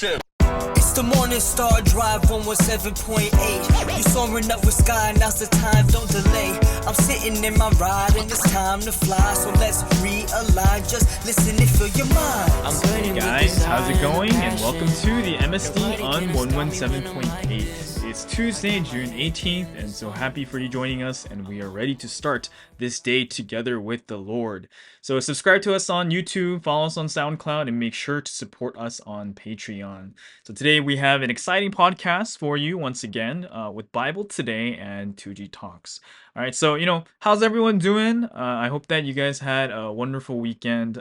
It's the Morning Star Drive 117.8. You soaring up with sky, now's the time, don't delay. I'm sitting in my ride and it's time to fly. So let's realign, just listen and fill your mind. Hey guys, how's it going? And welcome to the MSD on 117.8. It's Tuesday, June 18th, and so happy for you joining us, and we are ready to start this day together with the Lord. So subscribe to us on YouTube, follow us on SoundCloud, and make sure to support us on Patreon. So today we have an exciting podcast for you once again with Bible Today and 2G Talks. All right, so how's everyone doing? I hope that you guys had a wonderful weekend.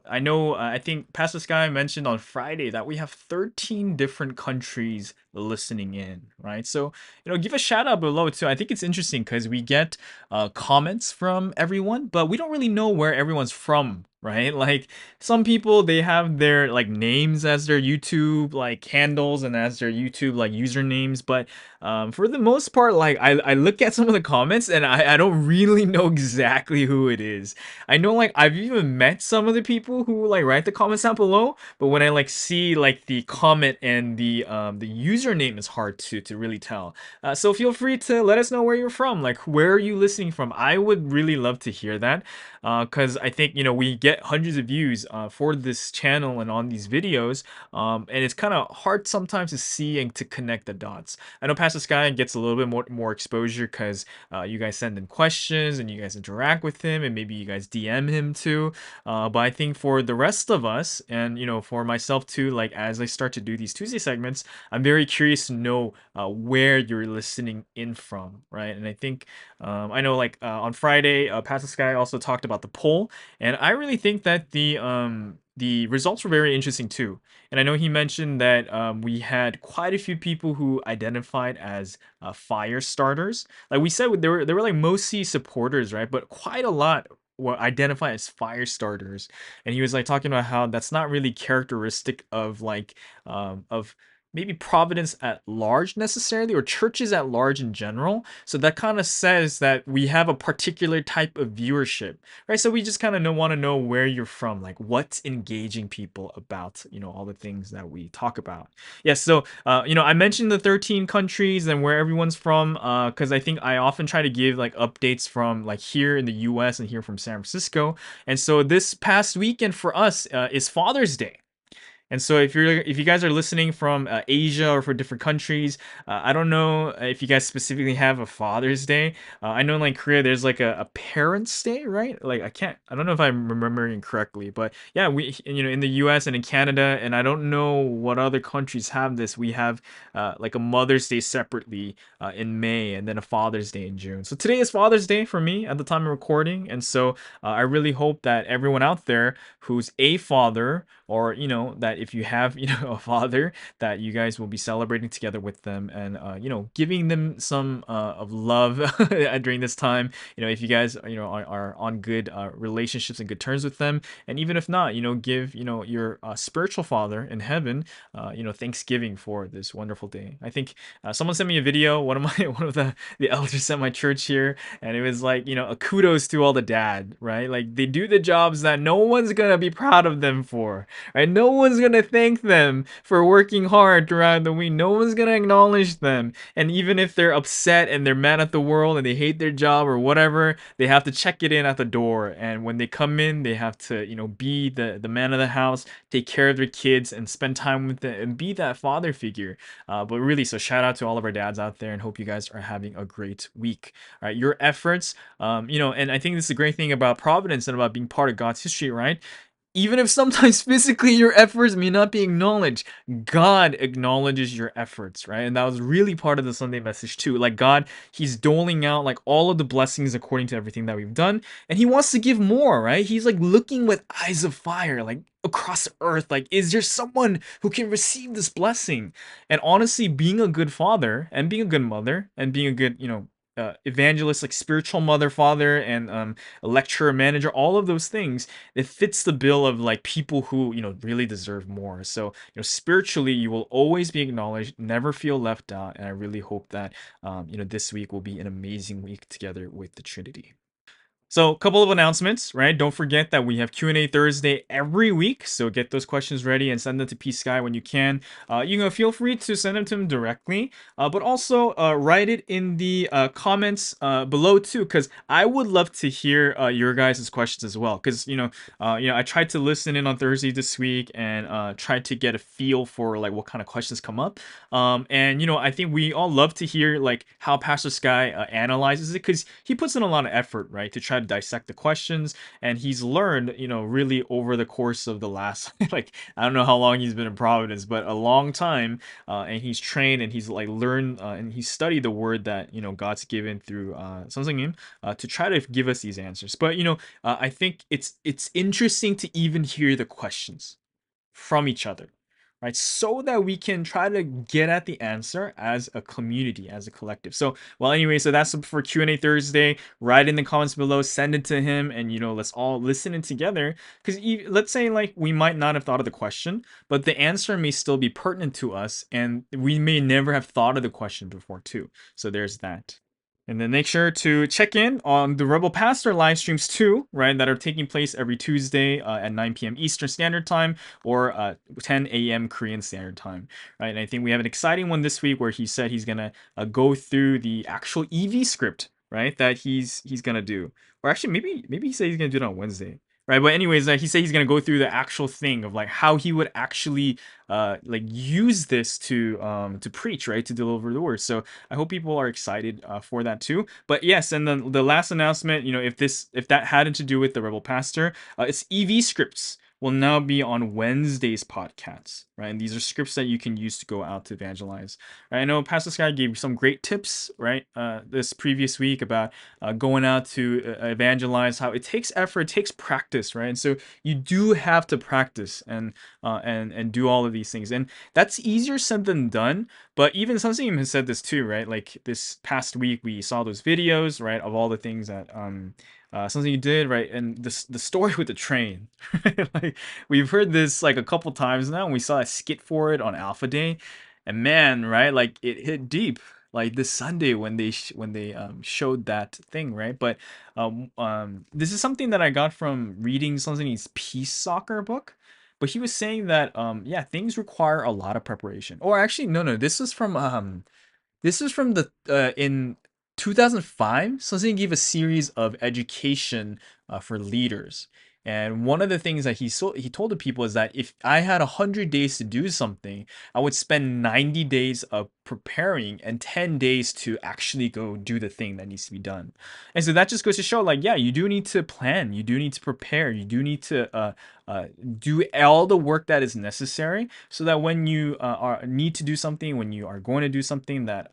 I know, I think Pastor Sky mentioned on Friday that we have 13 different countries listening in, right? So, give a shout out below too. I think it's interesting because we get comments from everyone, but we don't really know where everyone's from, right? Like some people, they have their like names as their YouTube like handles and as their YouTube like usernames, but for the most part, like I look at some of the comments and I don't really know exactly who it is. I know like I've even met some of the people who like write the comments down below, but when I like see like the comment and the username is hard to really tell. So feel free to let us know where you're from. Like where are you listening from? I would really love to hear that. Because I think we get hundreds of views for this channel and on these videos, and it's kind of hard sometimes to see and to connect the dots. I know Pastor Sky gets a little bit more exposure because you guys send in questions and you guys interact with him, and maybe you guys DM him too. But I think for the rest of us, and for myself too, like as I start to do these Tuesday segments, I'm very curious to know where you're listening in from, right? And I think I know like on Friday, Pastor Sky also talked about the poll, and I really think that the results were very interesting too. And I know he mentioned that we had quite a few people who identified as fire starters. Like we said, there were like mostly supporters, right? But quite a lot were identified as fire starters. And he was like talking about how that's not really characteristic of like of maybe Providence at large necessarily, or churches at large in general. So that kind of says that we have a particular type of viewership, right? So we just kind of want to know where you're from, like what's engaging people about, all the things that we talk about. Yes, so I mentioned the 13 countries and where everyone's from, because I think I often try to give like updates from like here in the U.S. and here from San Francisco. And so this past weekend for us is Father's Day. And so if you guys are listening from Asia or for different countries, I don't know if you guys specifically have a Father's Day. I know in like Korea there's like a Parents' Day, right? Like I don't know if I'm remembering correctly, but yeah, we in the U.S. and in Canada, and I don't know what other countries have this. We have like a Mother's Day separately in May, and then a Father's Day in June. So today is Father's Day for me at the time of recording, and so I really hope that everyone out there who's a father, or that if you have a father, that you guys will be celebrating together with them, and giving them some of love during this time. If you guys are on good relationships and good terms with them, and even if not, give your spiritual father in heaven thanksgiving for this wonderful day. I think someone sent me a video, one of the elders at my church here, and it was like a kudos to all the dad, right? Like they do the jobs that no one's gonna be proud of them for, right? No one's gonna thank them for working hard throughout the week. No one's gonna acknowledge them. And even if they're upset and they're mad at the world and they hate their job or whatever, they have to check it in at the door. And when they come in, they have to, be the man of the house, take care of their kids, and spend time with them and be that father figure. But really, so shout out to all of our dads out there, and hope you guys are having a great week. All right, your efforts, and I think this is a great thing about Providence and about being part of God's history, right? Even if sometimes physically your efforts may not be acknowledged, God acknowledges your efforts, right? And that was really part of the Sunday message too. Like God, He's doling out like all of the blessings according to everything that we've done, and He wants to give more, right? He's like looking with eyes of fire, like across the earth, like, is there someone who can receive this blessing? And honestly, being a good father and being a good mother and being a good, evangelist, like spiritual mother, father, and a lecturer, manager, all of those things, it fits the bill of like people who really deserve more. So spiritually you will always be acknowledged, never feel left out, and I really hope that this week will be an amazing week together with the Trinity. So, a couple of announcements, right? Don't forget that we have Q&A Thursday every week. So get those questions ready and send them to P Sky when you can. Feel free to send them to him directly, but also write it in the comments below too, because I would love to hear your guys' questions as well. Because I tried to listen in on Thursday this week and tried to get a feel for like what kind of questions come up. I think we all love to hear like how Pastor Sky analyzes it because he puts in a lot of effort, right, to try to dissect the questions, and he's learned, really over the course of the last like I don't know how long he's been in Providence, but a long time, and he's trained and he's like learned and he's studied the word that God's given through Samsung to try to give us these answers. But I think it's interesting to even hear the questions from each other, right? So that we can try to get at the answer as a community, as a collective. So, well, anyway, so that's for Q&A Thursday. Write in the comments below, send it to him, and let's all listen in together. Because let's say like we might not have thought of the question, but the answer may still be pertinent to us, and we may never have thought of the question before too. So there's that. And then make sure to check in on the Rebel Pastor live streams too, right? That are taking place every Tuesday at 9 p.m. Eastern Standard Time or 10 a.m. Korean Standard Time, right? And I think we have an exciting one this week where he said he's gonna go through the actual EV script, right? That he's gonna do, or actually maybe he said he's gonna do it on Wednesday, right? But anyways, he said he's gonna go through the actual thing of like how he would actually like use this to preach, right, to deliver the word. So I hope people are excited for that too. But yes, and then the last announcement, if that had to do with the Rebel Pastor, it's EV scripts will now be on Wednesday's podcasts, right? And these are scripts that you can use to go out to evangelize. Right? I know Pastor Sky gave some great tips, right, this previous week about going out to evangelize, how it takes effort, it takes practice, right? And so you do have to practice and do all of these things, and that's easier said than done. But even Sunseem has said this too, right? Like this past week, we saw those videos, right, of all the things that something you did, right, and the story with the train. Right? Like we've heard this like a couple times now, and we saw a skit for it on Alpha Day, and man, right, like it hit deep. Like this Sunday when they showed that thing, right? But this is something that I got from reading something's Peace Soccer book. But he was saying that yeah, things require a lot of preparation. Or actually, no, this is from the in 2005. Something gave a series of education for leaders, and one of the things that he told the people is that if I had 100 days to do something, I would spend 90 days of preparing and 10 days to actually go do the thing that needs to be done. And so that just goes to show, like, yeah, you do need to plan, you do need to prepare, you do need to do all the work that is necessary so that when you need to do something, when you are going to do something, that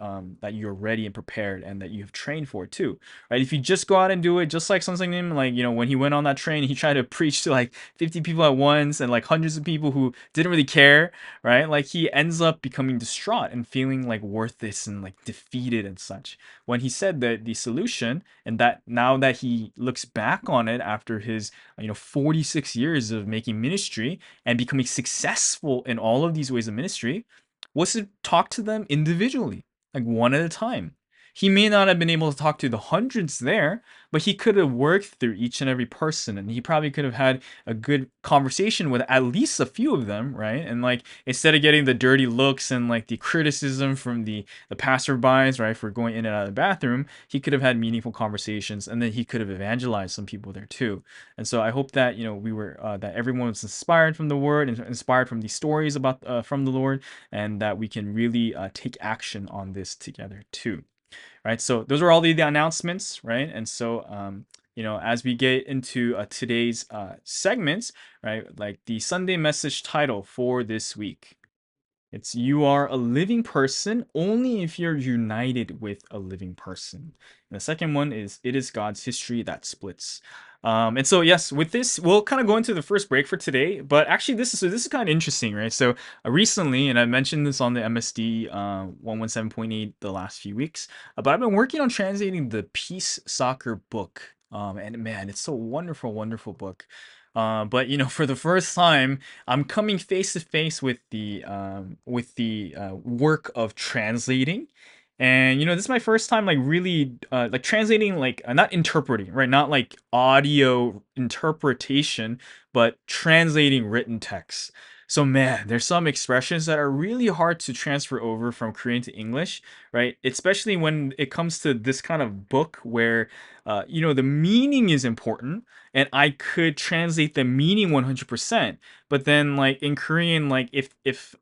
you're ready and prepared and that you have trained for it too, right? If you just go out and do it, just like something in like when he went on that train, he tried to preach to like 50 people at once and like hundreds of people who didn't really care, right? Like he ends up becoming distraught and feeling like worthless and like defeated and such. When he said that the solution, and that now that he looks back on it after his 46 years of making ministry and becoming successful in all of these ways of ministry, was to talk to them individually, like one at a time. He may not have been able to talk to the hundreds there, but he could have worked through each and every person, and he probably could have had a good conversation with at least a few of them, right? And like instead of getting the dirty looks and like the criticism from the passerbys, right, for going in and out of the bathroom, he could have had meaningful conversations, and then he could have evangelized some people there too. And so I hope that we were that everyone was inspired from the word and inspired from these stories about from the Lord, and that we can really take action on this together too, right? So those are all the announcements, right? And so as we get into today's segments, right, like the Sunday message title for this week, it's "You are a living person only if you're united with a living person." And the second one is "It is God's history that splits." And so yes, with this, we'll kind of go into the first break for today. But actually, this is kind of interesting, right? So recently, and I mentioned this on the MSD 117.8 the last few weeks, but I've been working on translating the Peace Soccer book. And man, it's a wonderful, wonderful book. But for the first time, I'm coming face to face with the work of translating And this is my first time like really like translating, like not interpreting, right? Not like audio interpretation, but translating written text. So man, there's some expressions that are really hard to transfer over from Korean to English, right? Especially when it comes to this kind of book where the meaning is important, and I could translate the meaning 100%. But then like in Korean, like if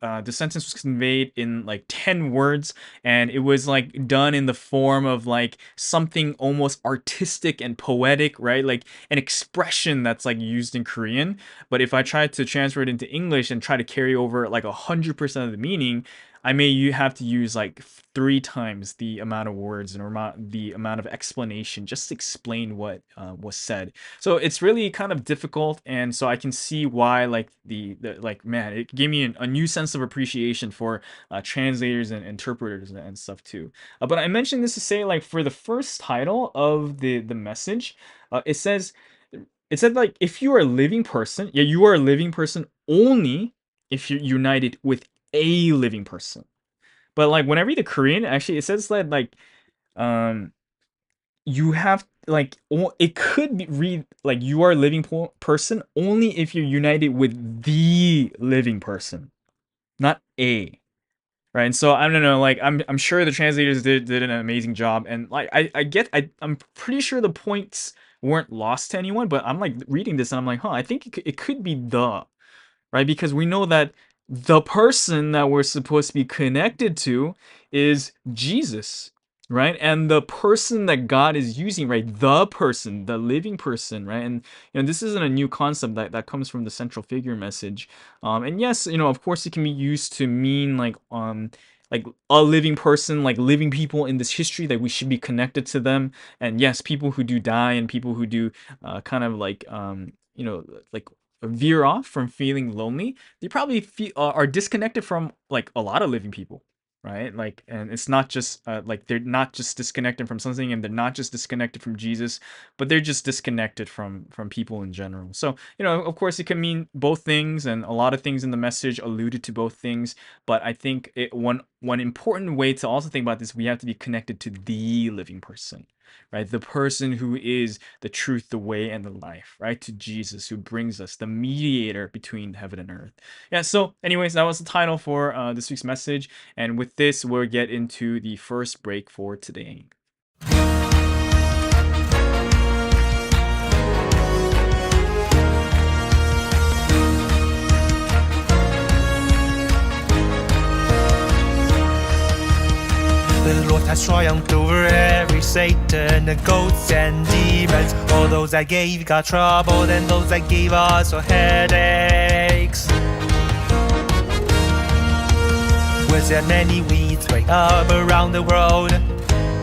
the sentence was conveyed in like 10 words, and it was like done in the form of like something almost artistic and poetic, right? Like an expression that's like used in Korean. But if I try to transfer it into English and try to carry over like 100% of the meaning, I may you have to use like 3 times the amount of words and the amount of explanation just to explain what was said. So it's really kind of difficult, and so I can see why like the like man, it gave me a new sense of appreciation for translators and interpreters and stuff too. But I mentioned this to say like for the first title of the message, it said like if you are a living person, yeah, you are a living person only if you're united with a living person. But like when I read the Korean, actually it says that like um you have like it could be read like you are a living person only if you're united with the living person, not a. Right. And so I don't know, like I'm sure the translators did an amazing job, and like I'm pretty sure the points weren't lost to anyone, but I'm like reading this and I'm like, huh, I think it could be the, right? Because we know that the person that we're supposed to be connected to is Jesus, right? And the person that God is using, right? The person, the living person, right? And this isn't a new concept that comes from the central figure message. And yes, of course it can be used to mean like a living person, like living people in this history, that we should be connected to them. And yes, people who do die and people who do kind of like like veer off from feeling lonely, they probably are disconnected from like a lot of living people, right? Like, and it's not just like they're not just disconnected from something, and they're not just disconnected from Jesus, but they're just disconnected from people in general. So of course it can mean both things, and a lot of things in the message alluded to both things. But I think one important way to also think about this, we have to be connected to the living person, right? The person who is the truth, the way, and the life, right? To Jesus, who brings us, the mediator between heaven and earth. Yeah, so anyways, that was the title for this week's message. And with this, we'll get into the first break for today. The Lord has triumphed over every Satan, the ghosts and demons, all those that gave God trouble and those that gave us our headaches. Was there many weeds sprang up around the world?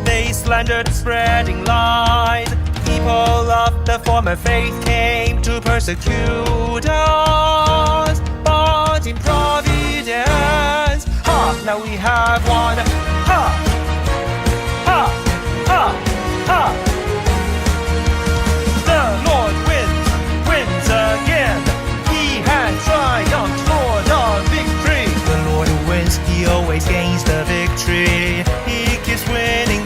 They slandered, spreading lies. People of the former faith came to persecute us, but in providence, now we have one. The Lord wins again. He has triumphed for the victory. The Lord who wins, he always gains the victory. He keeps winning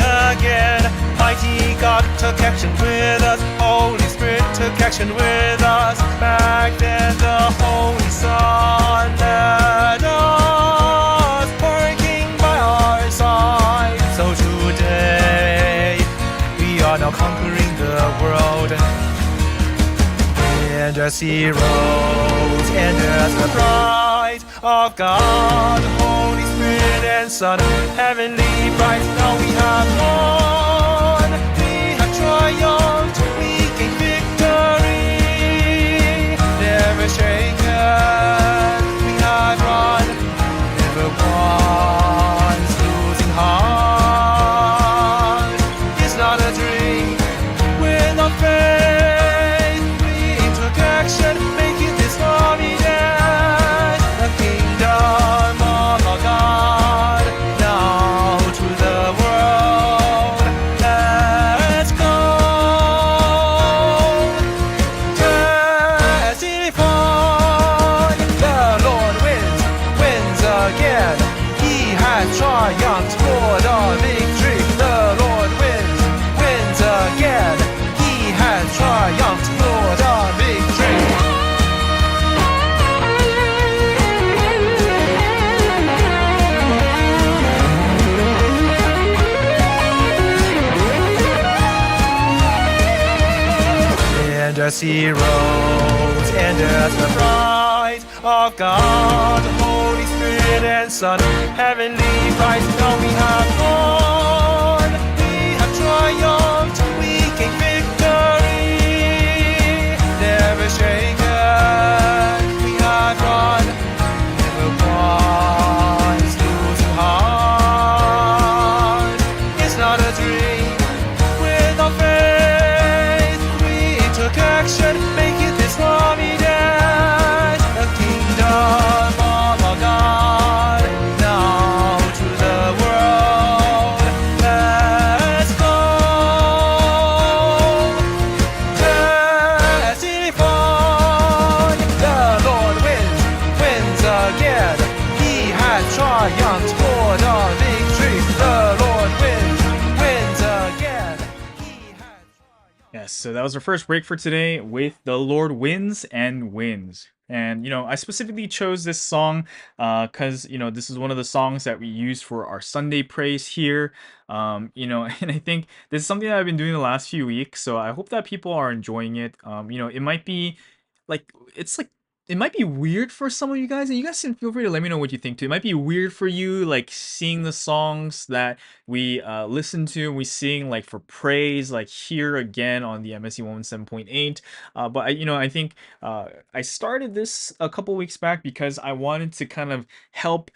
again. Mighty God took action with us. Holy Spirit took action with us. Back then the Holy Son led us, working by our side. So today we are now conquering the world. And as heroes and as the bride of God, Holy Spirit and Son, heavenly bright, now we have won. We have triumphed, we gain victory. Never shaken, we have run, never once losing heart. It's not a dream, with our faith we took action, making this providence. The kingdom of our God, now to the world. Let's go, testify. The Lord wins again. He has triumphed for mercy rose, and as the bride of God, Holy Spirit and Son, heavenly Christ, now we have won, we have triumphed, we gain victory, never shaken, we have run, never once losing heart. It's not a dream, without faith, we took action, making this providence, the kingdom of our God, now to the world, let's go, testify, the Lord wins again, He has triumphed for the victory, the Lord wins again, He has triumphed. Yes, so that was our first break for today with The Lord Wins and Wins. And, I specifically chose this song because, this is one of the songs that we use for our Sunday praise here. And I think this is something that I've been doing the last few weeks. So I hope that people are enjoying it. It might be like, it might be weird for some of you guys, and you guys can feel free to let me know what you think too. It might be weird for you, like seeing the songs that we listen to and we sing like for praise, like here again on the MSC 117.8. But I think I started this a couple weeks back because I wanted to kind of help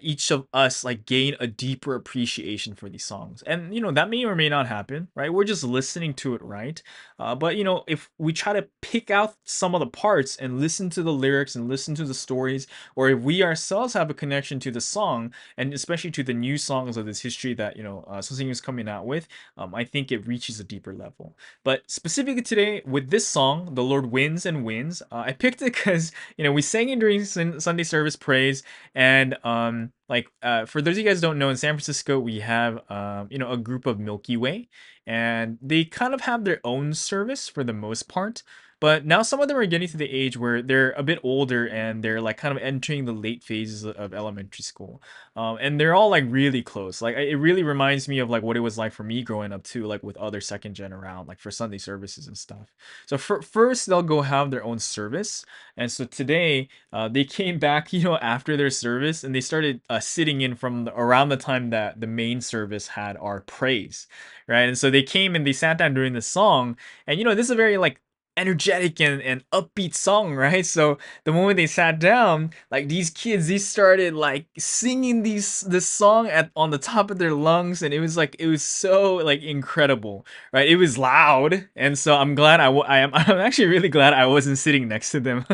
each of us like gain a deeper appreciation for these songs, and that may or may not happen, right? We're just listening to it, right? But if we try to pick out some of the parts and listen to the lyrics and listen to the stories, or if we ourselves have a connection to the song, and especially to the new songs of this history that Sung is coming out with, I think it reaches a deeper level. But specifically today with this song, "The Lord Wins and Wins," I picked it because we sang it during Sunday service praise, and for those of you guys who don't know, in San Francisco we have a group of Milky Way, and they kind of have their own service for the most part. But now some of them are getting to the age where they're a bit older and they're like kind of entering the late phases of elementary school. And they're all like really close. Like it really reminds me of like what it was like for me growing up too, like with other second gen around, like for Sunday services and stuff. So first they'll go have their own service. And so today they came back, after their service, and they started sitting in from around the time that the main service had our praise, right? And so they came and they sat down during the song, and this is a very like energetic and upbeat song, right? So the moment they sat down, like these kids, they started like singing this song on the top of their lungs, and it was so like incredible, right? It was loud, and so I'm glad I'm actually really glad I wasn't sitting next to them.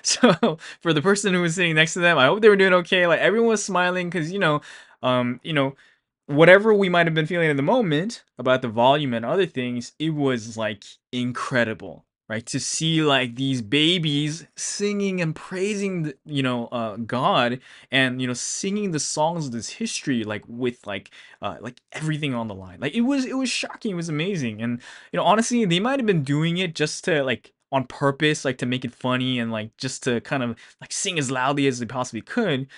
So for the person who was sitting next to them, I hope they were doing okay. Like everyone was smiling because whatever we might have been feeling in the moment about the volume and other things, it was like incredible, right? To see like these babies singing and praising, God, and singing the songs of this history, like with like everything on the line. Like it was shocking, it was amazing, and honestly, they might have been doing it just to like on purpose, like to make it funny and like just to kind of like sing as loudly as they possibly could,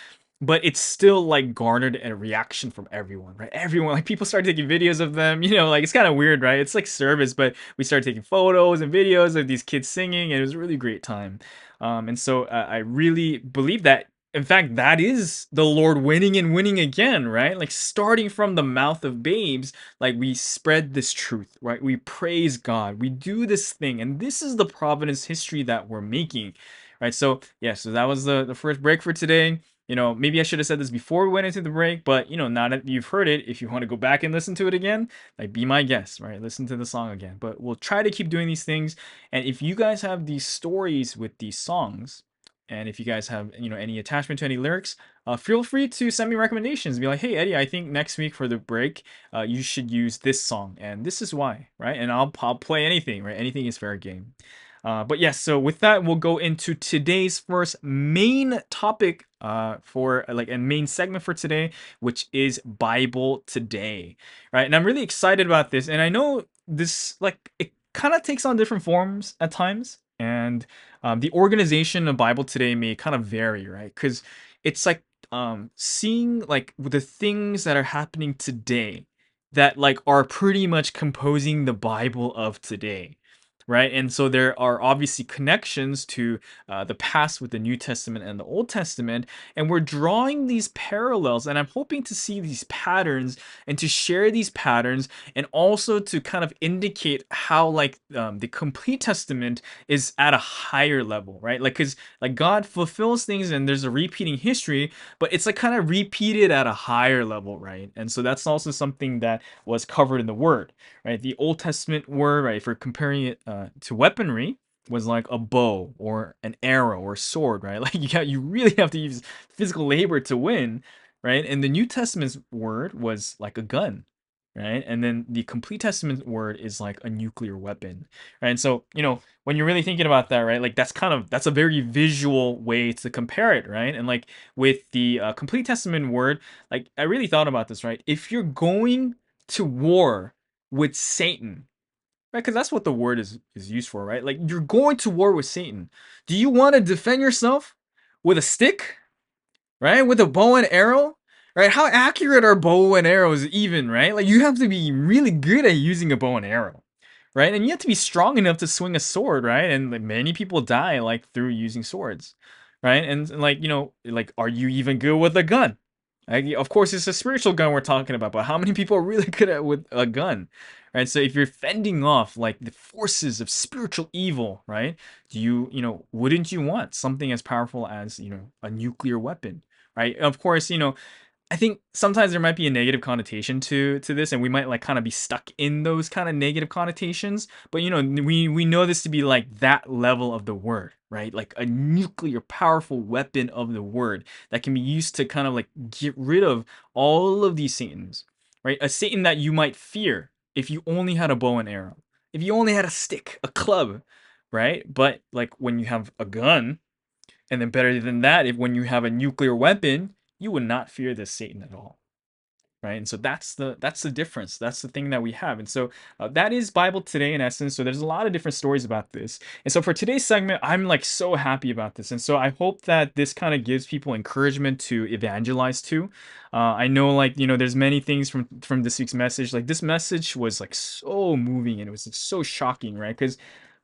but it's still like garnered a reaction from everyone, right? Everyone, like people started taking videos of them, like it's kind of weird, right? It's like service, but we started taking photos and videos of these kids singing, and it was a really great time. And so I really believe that, in fact, that is the Lord winning and winning again, right? Like starting from the mouth of babes, like we spread this truth, right? We praise God, we do this thing, and this is the providence history that we're making, right? So yeah, so that was the first break for today. Maybe I should have said this before we went into the break, but now that you've heard it, if you want to go back and listen to it again, like be my guest, right? Listen to the song again. But we'll try to keep doing these things. And if you guys have these stories with these songs, and if you guys have any attachment to any lyrics, feel free to send me recommendations. Be like, hey Eddie, I think next week for the break, you should use this song, and this is why, right? And I'll play anything, right? Anything is fair game. But yes, so with that, we'll go into today's first main topic for like a main segment for today, which is Bible Today, right? And I'm really excited about this, and I know this like it kind of takes on different forms at times, and the organization of Bible Today may kind of vary, right? Because it's like seeing like the things that are happening today that like are pretty much composing the Bible of today. right? And so there are obviously connections to the past with the New Testament and the Old Testament, and we're drawing these parallels. And I'm hoping to see these patterns and to share these patterns, and also to kind of indicate how like the complete Testament is at a higher level, right? Like because like God fulfills things and there's a repeating history, but it's like kind of repeated at a higher level, right? And so that's also something that was covered in the Word, right? The Old Testament word, right, for comparing it to weaponry, was like a bow or an arrow or sword, right? Like you really have to use physical labor to win, right? And the New Testament's word was like a gun, right? And then the complete Testament word is like a nuclear weapon, right? And so when you're really thinking about that, right, like that's a very visual way to compare it, right? And like with the complete Testament word, like I really thought about this, right? If you're going to war with Satan, right? Because that's what the word is used for, right? Like you're going to war with Satan. Do you want to defend yourself with a stick, right? With a bow and arrow, right? How accurate are bow and arrows even, right? Like you have to be really good at using a bow and arrow, right? And you have to be strong enough to swing a sword, right? And like many people die like through using swords, right? And like like are you even good with a gun? Like, of course, it's a spiritual gun we're talking about, but how many people are really good at with a gun, right? So if you're fending off like the forces of spiritual evil, right? Wouldn't you want something as powerful as a nuclear weapon, right? Of course, I think sometimes there might be a negative connotation to this, and we might like kind of be stuck in those kind of negative connotations. But we know this to be like that level of the word, right? Like a nuclear powerful weapon of the word that can be used to kind of like get rid of all of these Satans, right? A Satan that you might fear if you only had a bow and arrow, if you only had a stick, a club, right? But like when you have a gun, and then better than that, if when you have a nuclear weapon, you would not fear this Satan at all, right? And so that's the difference. That's the thing that we have. And so that is Bible Today in essence. So there's a lot of different stories about this. And so for today's segment, I'm like so happy about this. And so I hope that this kind of gives people encouragement to evangelize too. I know like there's many things from this week's message. Like this message was like so moving and it was so shocking, right? Because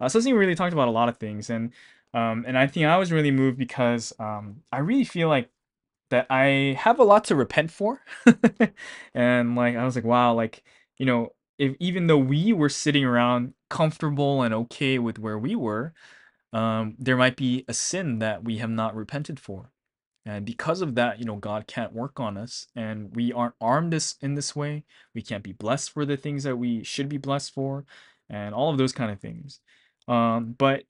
Cecily really talked about a lot of things, and I think I was really moved because I really feel like that I have a lot to repent for. And like I was like, wow, like, if even though we were sitting around comfortable and okay with where we were, there might be a sin that we have not repented for. And because of that, God can't work on us, and we aren't armed in this way. We can't be blessed for the things that we should be blessed for, and all of those kind of things. But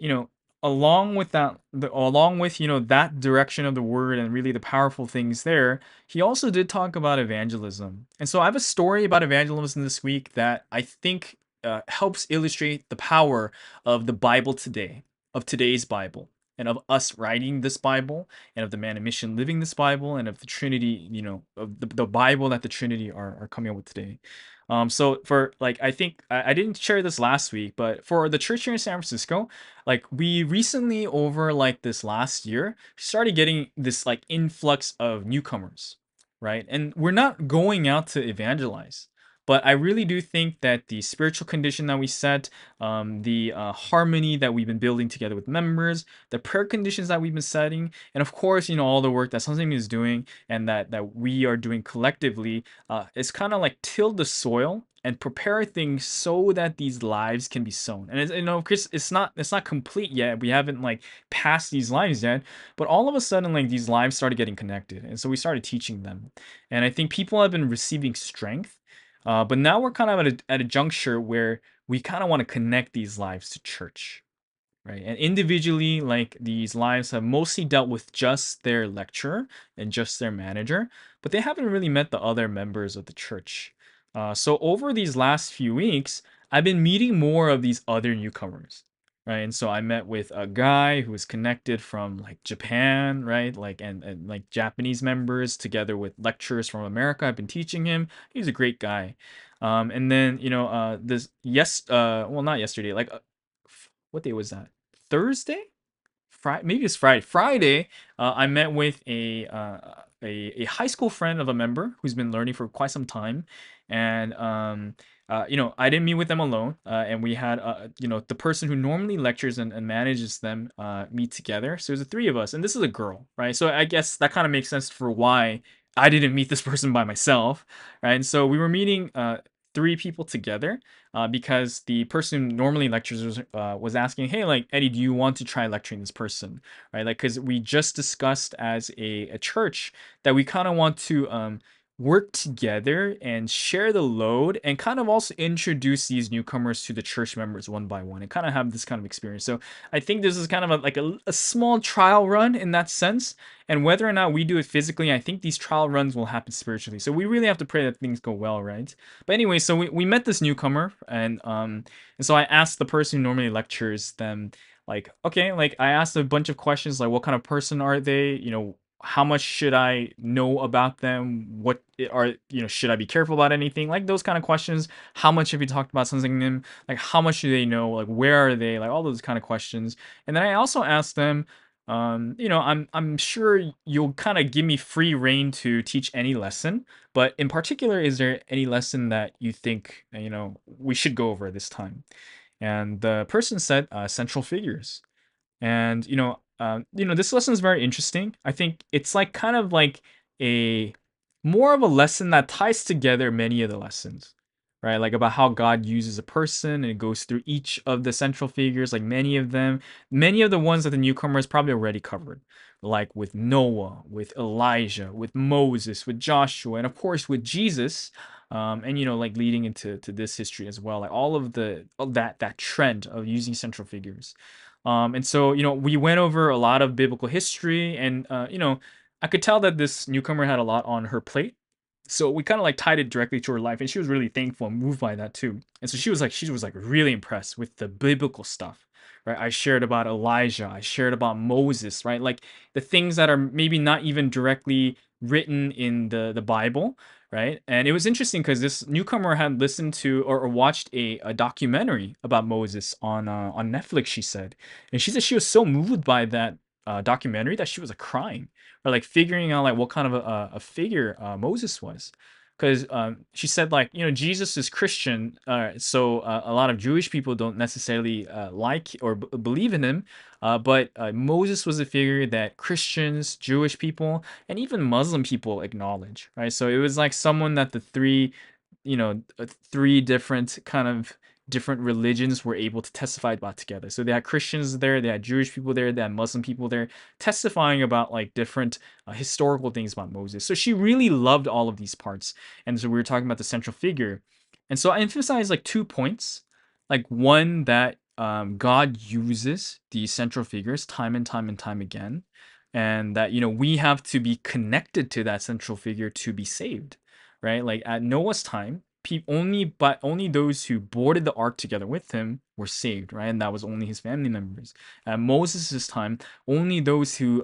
along with that direction of the word and really the powerful things there, he also did talk about evangelism. And so I have a story about evangelism this week that I think helps illustrate the power of the Bible today, of today's Bible, and of us writing this Bible, and of the man in mission living this Bible, and of the Trinity, of the Bible that the Trinity are coming up with today. So for like, I think I didn't share this last week, but for the church here in San Francisco, like we recently over like this last year started getting this like influx of newcomers, right? And we're not going out to evangelize. But I really do think that the spiritual condition that we set, the harmony that we've been building together with members, the prayer conditions that we've been setting, and of course, all the work that Sunshine is doing and that we are doing collectively, is kind of like till the soil and prepare things so that these lives can be sown. And Chris, it's not complete yet. We haven't like passed these lives yet, but all of a sudden, like these lives started getting connected, and so we started teaching them. And I think people have been receiving strength. But now we're kind of at a juncture where we kind of want to connect these lives to church, right? And individually, like these lives have mostly dealt with just their lecturer and just their manager, but they haven't really met the other members of the church. So over these last few weeks, I've been meeting more of these other newcomers, right? And so I met with a guy who was connected from like Japan, right? Like and like Japanese members together with lecturers from America. I've been teaching him. He's a great guy. And then well, not yesterday, like what day was that? Thursday? Friday, maybe it's Friday. Friday, I met with a high school friend of a member who's been learning for quite some time, and I didn't meet with them alone, and we had, the person who normally lectures and manages them meet together. So it was the three of us, and this is a girl, right? So I guess that kind of makes sense for why I didn't meet this person by myself, right? And so we were meeting three people together because the person who normally lectures was asking, hey, like, Eddie, do you want to try lecturing this person, right? Like, because we just discussed as a church that we kind of want to work together and share the load and kind of also introduce these newcomers to the church members one by one and kind of have this kind of experience. So I think this is kind of a small trial run in that sense. And whether or not we do it physically, I think these trial runs will happen spiritually. So we really have to pray that things go well, right? But anyway, so we met this newcomer, and so I asked the person who normally lectures them, like, okay, like I asked a bunch of questions like what kind of person are they? How much should I know about them? Should I be careful about anything? Like those kind of questions. How much have you talked about something to them? Like how much do they know? Like where are they? Like all those kind of questions. And then I also asked them, I'm sure you'll kind of give me free reign to teach any lesson, but in particular, is there any lesson that you think, we should go over this time? And the person said, central figures. And this lesson is very interesting. I think it's like kind of like a more of a lesson that ties together many of the lessons, right? Like about how God uses a person and it goes through each of the central figures, like many of the ones that the newcomers probably already covered, like with Noah, with Elijah, with Moses, with Joshua, and of course with Jesus. And like leading into this history as well, like all that trend of using central figures. And so, we went over a lot of biblical history, and I could tell that this newcomer had a lot on her plate. So we kind of like tied it directly to her life, and she was really thankful and moved by that too. And so she was like really impressed with the biblical stuff, right? I shared about Elijah, I shared about Moses, right? Like the things that are maybe not even directly written in the Bible, right? And it was interesting because this newcomer had listened to or watched a documentary about Moses on Netflix. She said, and she said she was so moved by that documentary that she was like crying or like figuring out like what kind of a figure Moses was. Because she said like Jesus is Christian, so a lot of Jewish people don't necessarily like or believe in him, but Moses was a figure that Christians, Jewish people, and even Muslim people acknowledge, right? So it was like someone that the three different kind of different religions were able to testify about together. So they had Christians there, they had Jewish people there, they had Muslim people there, testifying about like different historical things about Moses. So she really loved all of these parts. And so we were talking about the central figure. And so I emphasized like 2 points. Like one, that God uses these central figures time and time and time again. And that, we have to be connected to that central figure to be saved, right? Like at Noah's time, only those who boarded the ark together with him were saved, right? And that was only his family members. At Moses' time, only those who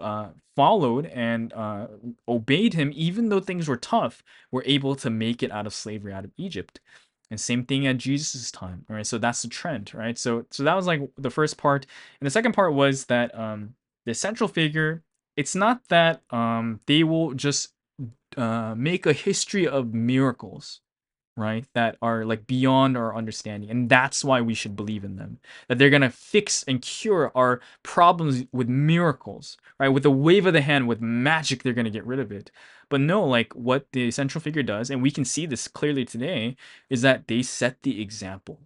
followed and obeyed him, even though things were tough, were able to make it out of slavery, out of Egypt. And same thing at Jesus' time, right? So that's the trend, right? So that was like the first part, and the second part was that the central figure. It's not that they will just make a history of miracles, right? That are like beyond our understanding. And that's why we should believe in them. That they're going to fix and cure our problems with miracles, right? With a wave of the hand, with magic, they're going to get rid of it. But no, like what the central figure does, and we can see this clearly today, is that they set the example,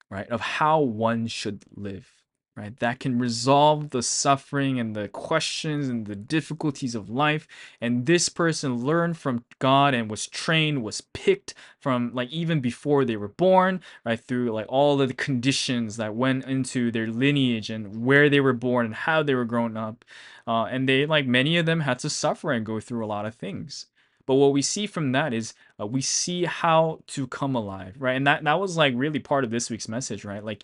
right? Of how one should live, right? That can resolve the suffering and the questions and the difficulties of life. And this person learned from God and was trained, was picked from like even before they were born, right? Through like all of the conditions that went into their lineage and where they were born and how they were growing up. And they, like many of them, had to suffer and go through a lot of things. But what we see from that is we see how to come alive, right? And that was like really part of this week's message, right? Like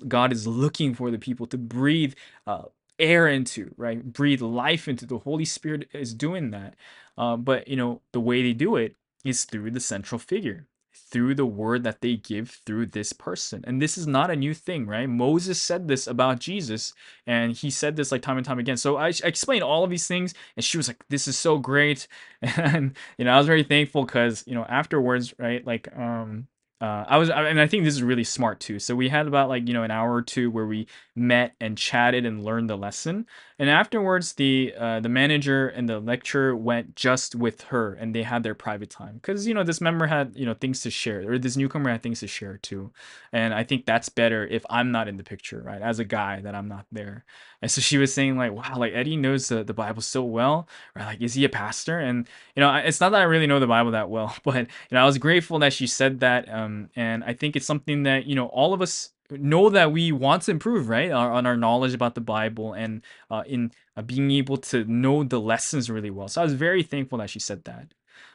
God is looking for the people to breathe air into, right? Breathe life into. The Holy Spirit is doing that. But the way they do it is through the central figure, through the word that they give through this person. And this is not a new thing, right? Moses said this about Jesus, and he said this like time and time again. So I explained all of these things, and she was like, this is so great. And I was very thankful because afterwards, right, like and I think this is really smart too. So we had about like an hour or two where we met and chatted and learned the lesson, and afterwards the manager and the lecturer went just with her, and they had their private time because this member had things to share, or this newcomer had things to share too, and I think that's better if I'm not in the picture, right? As a guy, that I'm not there. And so she was saying like, wow, like Eddie knows the Bible so well, right? Like, is he a pastor? And it's not that I really know the Bible that well, but I was grateful that she said that. And I think it's something that all of us know that we want to improve, right? On our knowledge about the Bible, and in being able to know the lessons really well. So I was very thankful that she said that.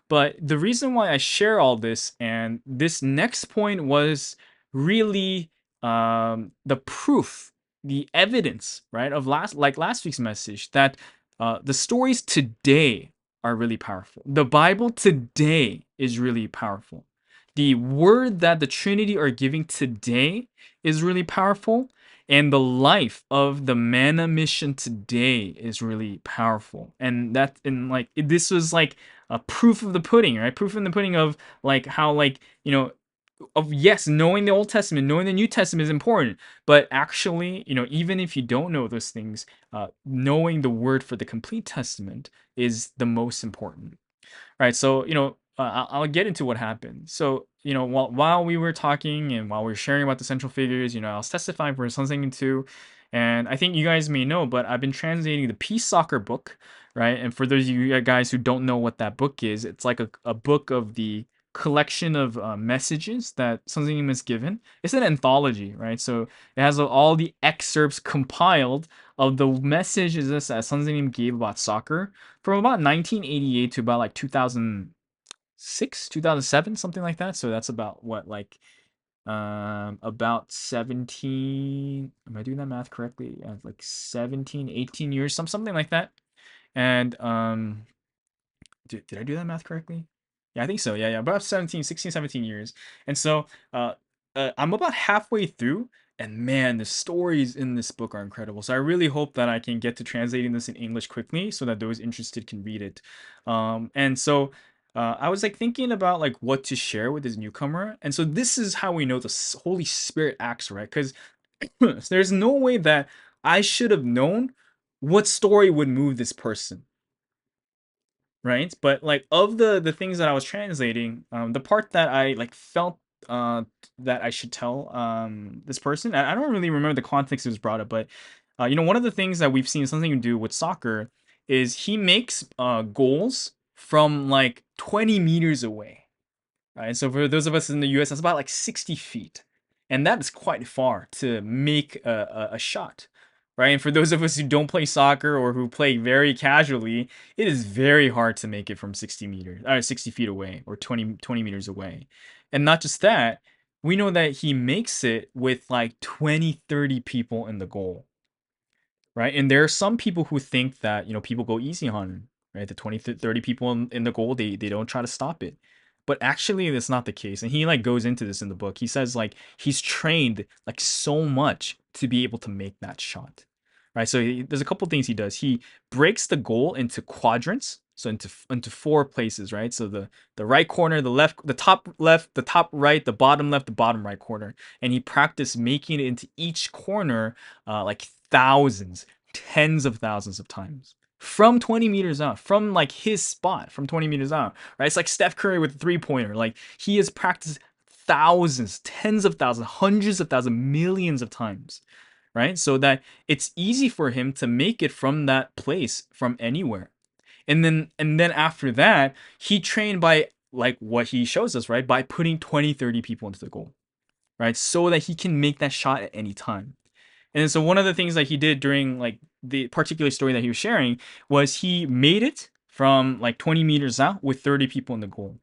But the reason why I share all this, and this next point, was really the proof, the evidence, right, of last week's message, that the stories today are really powerful. The Bible today is really powerful. The word that the Trinity are giving today is really powerful. And the life of the Manna mission today is really powerful. And this was like a proof of the pudding, right? Proof in the pudding of like how of yes, knowing the Old Testament, knowing the New Testament is important, but actually, even if you don't know those things, knowing the word for the complete Testament is the most important, right? So, I'll get into what happened. So, while we were talking and while we were sharing about the central figures, I was testifying for something too, and I think you guys may know, but I've been translating the Peace Soccer book, right? And for those of you guys who don't know what that book is, it's like a book of the collection of messages that Sunzing has given. It's an anthology, right? So it has all the excerpts compiled of the messages that Sunzing gave about soccer from about 1988 to about like 2006, 2007, something like that. So that's about what, like about 17, am I doing that math correctly? Like 17, 18 years, something like that. And did I do that math correctly? Yeah, I think so. Yeah, about 16, 17 years. And so I'm about halfway through, and man, the stories in this book are incredible. So I really hope that I can get to translating this in English quickly so that those interested can read it. And so I was like thinking about like what to share with this newcomer. And so this is how we know the Holy Spirit acts, right? Because there's no way that I should have known what story would move this person, right? But like of the things that I was translating, the part that I like felt that I should tell this person, I don't really remember the context it was brought up, but one of the things that we've seen something to do with soccer is he makes goals from like 20 meters away, right? So for those of us in the US, that's about like 60 feet. And that is quite far to make a shot, right? And for those of us who don't play soccer or who play very casually, it is very hard to make it from 60 meters, or 60 feet away, or 20 meters away. And not just that, we know that he makes it with like 20, 30 people in the goal, right? And there are some people who think that, people go easy on him, right? The 20, 30 people in the goal, they don't try to stop it. But actually, that's not the case. And he like goes into this in the book. He says like he's trained like so much to be able to make that shot, right? So there's a couple things he does. He breaks the goal into quadrants, so into four places, right? So the right corner, the left, the top left, the top right, the bottom left, the bottom right corner, and he practiced making it into each corner like thousands, tens of thousands of times from 20 meters out, from like his spot, from 20 meters out, right? It's like Steph Curry with a 3-pointer. Like he has practiced thousands, tens of thousands, hundreds of thousands, millions of times, right? So that it's easy for him to make it from that place, from anywhere. And then after that, he trained by like what he shows us, right? By putting 20, 30 people into the goal, right? So that he can make that shot at any time. And so one of the things that he did during like the particular story that he was sharing was he made it from like 20 meters out with 30 people in the goal.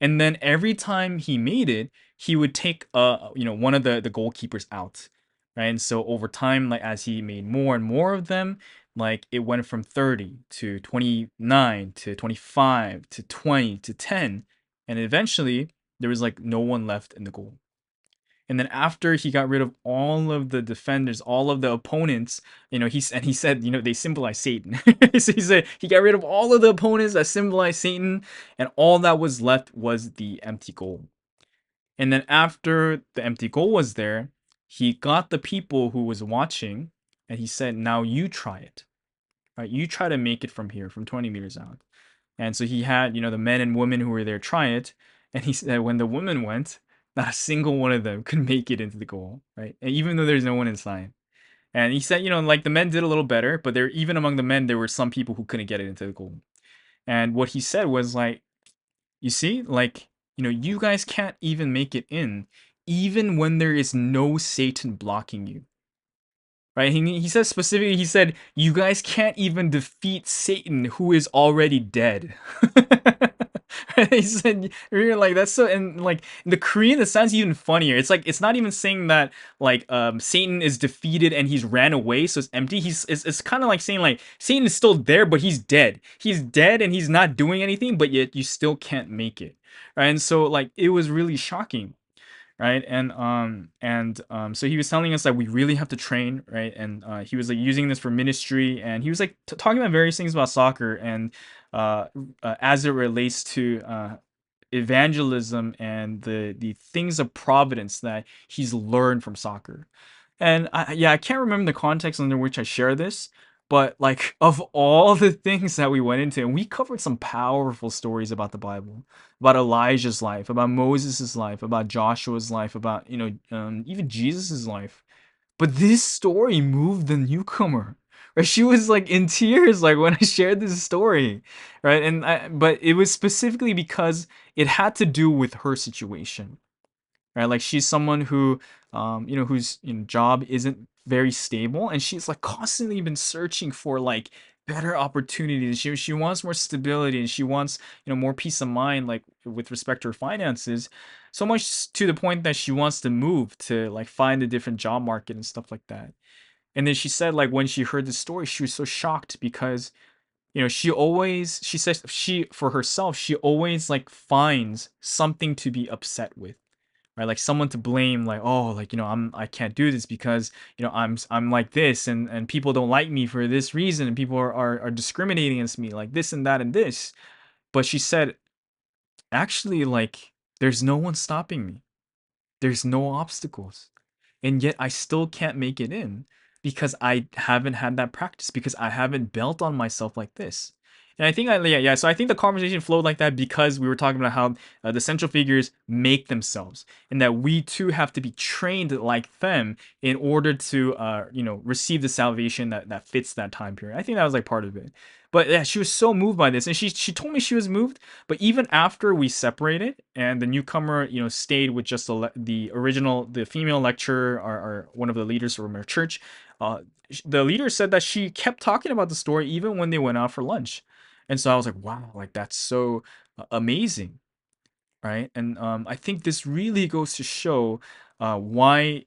And then every time he made it, he would take one of the goalkeepers out. Right. And so over time, like as he made more and more of them, like it went from 30 to 29 to 25 to 20 to 10. And eventually there was like no one left in the goal. And then after he got rid of all of the defenders, all of the opponents, he said, they symbolize Satan. So he said he got rid of all of the opponents that symbolize Satan, and all that was left was the empty goal. And then after the empty goal was there, he got the people who was watching, and he said, "Now you try it. Right? You try to make it from here, from 20 meters out." And so he had, the men and women who were there try it. And he said when the women went, not a single one of them could make it into the goal, right? And even though there's no one inside. And he said, like the men did a little better, but there, even among the men, there were some people who couldn't get it into the goal. And what he said was like, you see, like, you guys can't even make it in, even when there is no Satan blocking you. Right? He says specifically, he said, you guys can't even defeat Satan who is already dead. He said, you're like, that's so, and like in the Korean, it sounds even funnier. It's like, it's not even saying that like Satan is defeated and he's ran away, so it's empty. It's kind of like saying like Satan is still there, but he's dead. He's dead and he's not doing anything, but yet you still can't make it. Right? And so like it was really shocking, right? And so he was telling us that we really have to train, right? And he was like using this for ministry, and he was like talking about various things about soccer, and as it relates to evangelism and the things of providence that he's learned from soccer. And I can't remember the context under which I share this, but like of all the things that we went into, and we covered some powerful stories about the Bible, about Elijah's life, about Moses' life, about Joshua's life, about even Jesus' life. But this story moved the newcomer. Right? She was like in tears, like when I shared this story, right? But it was specifically because it had to do with her situation, right? Like she's someone who, whose job isn't very stable, and she's like constantly been searching for like better opportunities. She wants more stability, and she wants more peace of mind, like with respect to her finances, so much to the point that she wants to move to like find a different job market and stuff like that. And then she said like when she heard the story, she was so shocked because she says she for herself she always like finds something to be upset with, right? Like someone to blame, like, oh, like, I can't do this because, I'm like this, and people don't like me for this reason, and people are discriminating against me, like this and that and this. But she said, actually, like, there's no one stopping me. There's no obstacles. And yet I still can't make it in because I haven't had that practice, because I haven't built on myself like this. And I think yeah. So I think the conversation flowed like that because we were talking about how the central figures make themselves, and that we too have to be trained like them in order to receive the salvation that fits that time period. I think that was like part of it. But yeah, she was so moved by this, and she told me she was moved. But even after we separated, and the newcomer, stayed with just the original, the female lecturer, or one of the leaders from her church, uh, the leader said that she kept talking about the story even when they went out for lunch. And so I was like, wow, like that's so amazing, right? And I think this really goes to show why,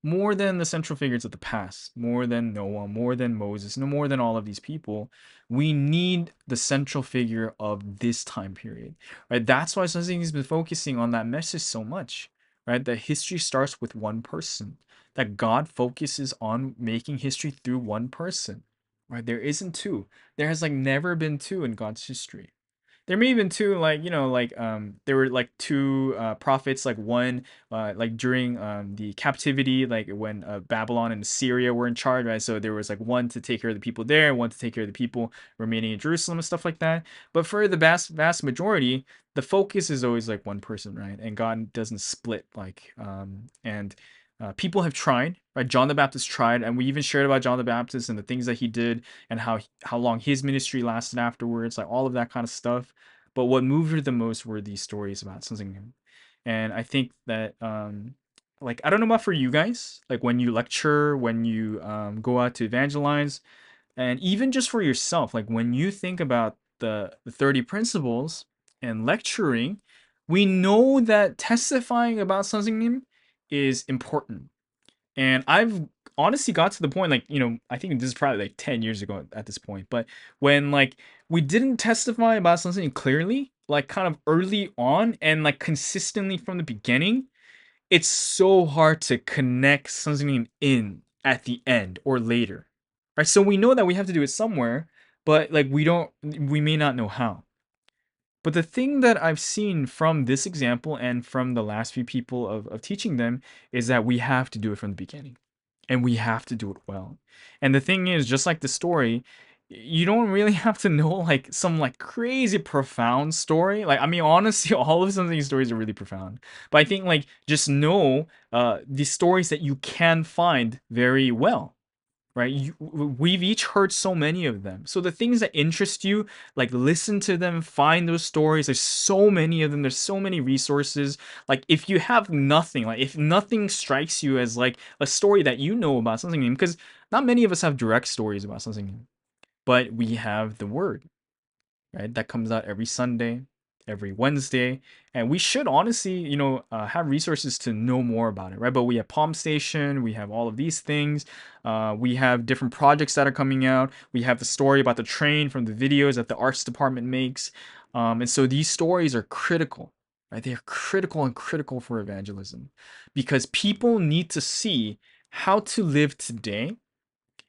more than the central figures of the past, more than Noah, more than Moses, no more than all of these people, we need the central figure of this time period, right? That's why something has been focusing on that message so much, right? That history starts with one person, that God focuses on making history through one person, right? There isn't two. There has like never been two in God's history. There may have been two, like there were like two prophets, like one like during the captivity, like when Babylon and Syria were in charge, right? So there was like one to take care of the people there, one to take care of the people remaining in Jerusalem and stuff like that. But for the vast majority, the focus is always like one person, right? And God doesn't split, like and people have tried, right? John the Baptist tried, and we even shared about John the Baptist and the things that he did, and how long his ministry lasted afterwards, like all of that kind of stuff. But what moved her the most were these stories about Sung. And I think that like I don't know about for you guys, like when you lecture, when you go out to evangelize, and even just for yourself, like when you think about the 30 principles and lecturing, we know that testifying about something is important. And I've honestly got to the point, like, I think this is probably like 10 years ago at this point, but when like we didn't testify about something clearly, like kind of early on and like consistently from the beginning, it's so hard to connect something in at the end or later. Right? So we know that we have to do it somewhere, but like we may not know how. But the thing that I've seen from this example and from the last few people of teaching them is that we have to do it from the beginning, and we have to do it well. And the thing is, just like the story, you don't really have to know like some like crazy profound story. Like, I mean, honestly, all of some of these stories are really profound. But I think like just know the stories that you can find very well, right? We've each heard so many of them. So the things that interest you, like listen to them, find those stories. There's so many of them. There's so many resources. Like if you have nothing, like if nothing strikes you as like a story that you know about something, because not many of us have direct stories about something, but we have the word, right? That comes out every Sunday, every Wednesday, and we should honestly, have resources to know more about it, right? But we have Palm Station, we have all of these things, we have different projects that are coming out. We have the story about the train from the videos that the arts department makes, and so these stories are critical, right? They are critical and critical for evangelism because people need to see how to live today,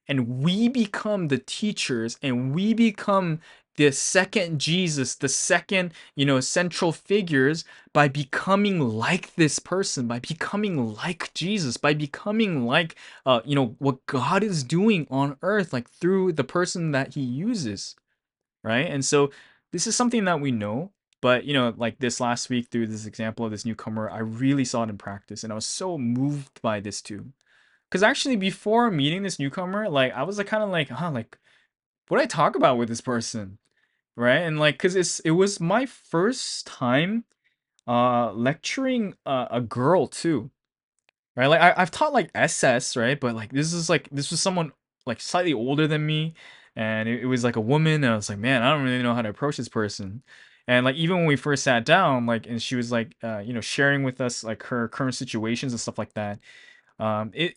and we become the teachers and we become the second Jesus, the second, central figures by becoming like this person, by becoming like Jesus, by becoming like, what God is doing on earth, like through the person that he uses, right? And so this is something that we know, but, like this last week through this example of this newcomer, I really saw it in practice and I was so moved by this too. Because actually, before meeting this newcomer, like I was like kind of like, like what do I talk about with this person, right? And like, cause it was my first time lecturing a girl too, right? Like I've taught like SS, right? But like this was someone like slightly older than me, and it was like a woman, and I was like, man, I don't really know how to approach this person. And like even when we first sat down, like, and she was like, sharing with us like her current situations and stuff like that. It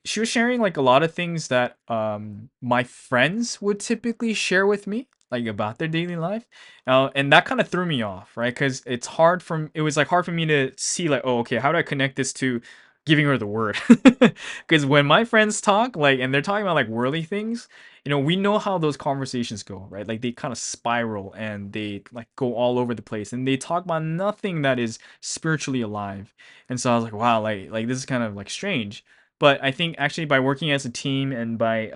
She was sharing like a lot of things that my friends would typically share with me, like about their daily life, and that kind of threw me off, right? Because it was like hard for me to see like, oh, okay, how do I connect this to giving her the word? Because when my friends talk like, and they're talking about like worldly things, we know how those conversations go, right? Like they kind of spiral and they like go all over the place, and they talk about nothing that is spiritually alive. And so I was like, wow, like this is kind of like strange. But I think actually by working as a team and by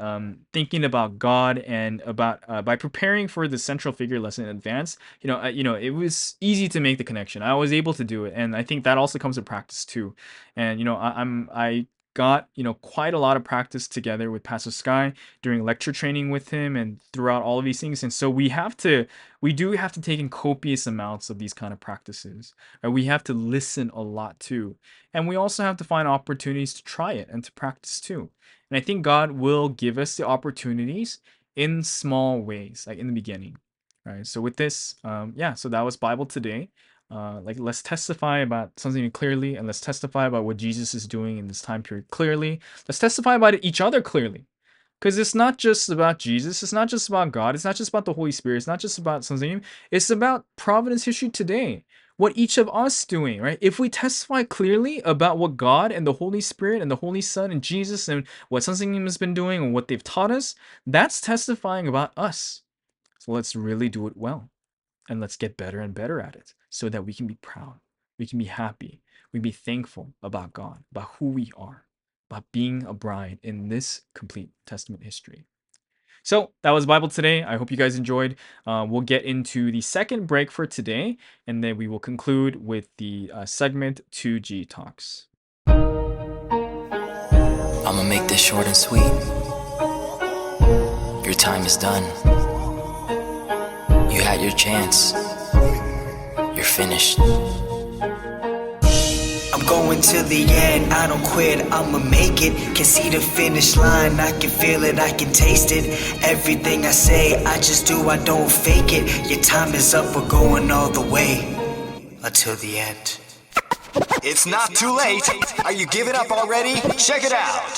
thinking about God and about by preparing for the central figure lesson in advance, it was easy to make the connection. I was able to do it, and I think that also comes with practice too. And I got quite a lot of practice together with Pastor Sky during lecture training with him and throughout all of these things. And so we do have to take in copious amounts of these kind of practices. Right? We have to listen a lot too. And we also have to find opportunities to try it and to practice too. And I think God will give us the opportunities in small ways, like in the beginning. Right. So with this, so that was Bible today. Like let's testify about something clearly, and let's testify about what Jesus is doing in this time period clearly. Let's testify about each other clearly. Because it's not just about Jesus, it's not just about God, it's not just about the Holy Spirit, it's not just about something, it's about Providence history today. What each of us doing, right? If we testify clearly about what God and the Holy Spirit and the Holy Son and Jesus and what something has been doing and what they've taught us, that's testifying about us. So let's really do it well. And let's get better and better at it so that we can be proud, we can be happy, we can be thankful about God, about who we are, about being a bride in this complete Testament history. So that was Bible today. I hope you guys enjoyed. We'll get into the second break for today, and then we will conclude with the segment 2G Talks. I'ma make this short and sweet. Your time is done. You had your chance. You're finished. I'm going to the end, I don't quit, I'ma make it. Can see the finish line, I can feel it, I can taste it. Everything I say, I just do, I don't fake it. Your time is up, we're going all the way until the end. It's not too late. Are you giving up already? Check it out.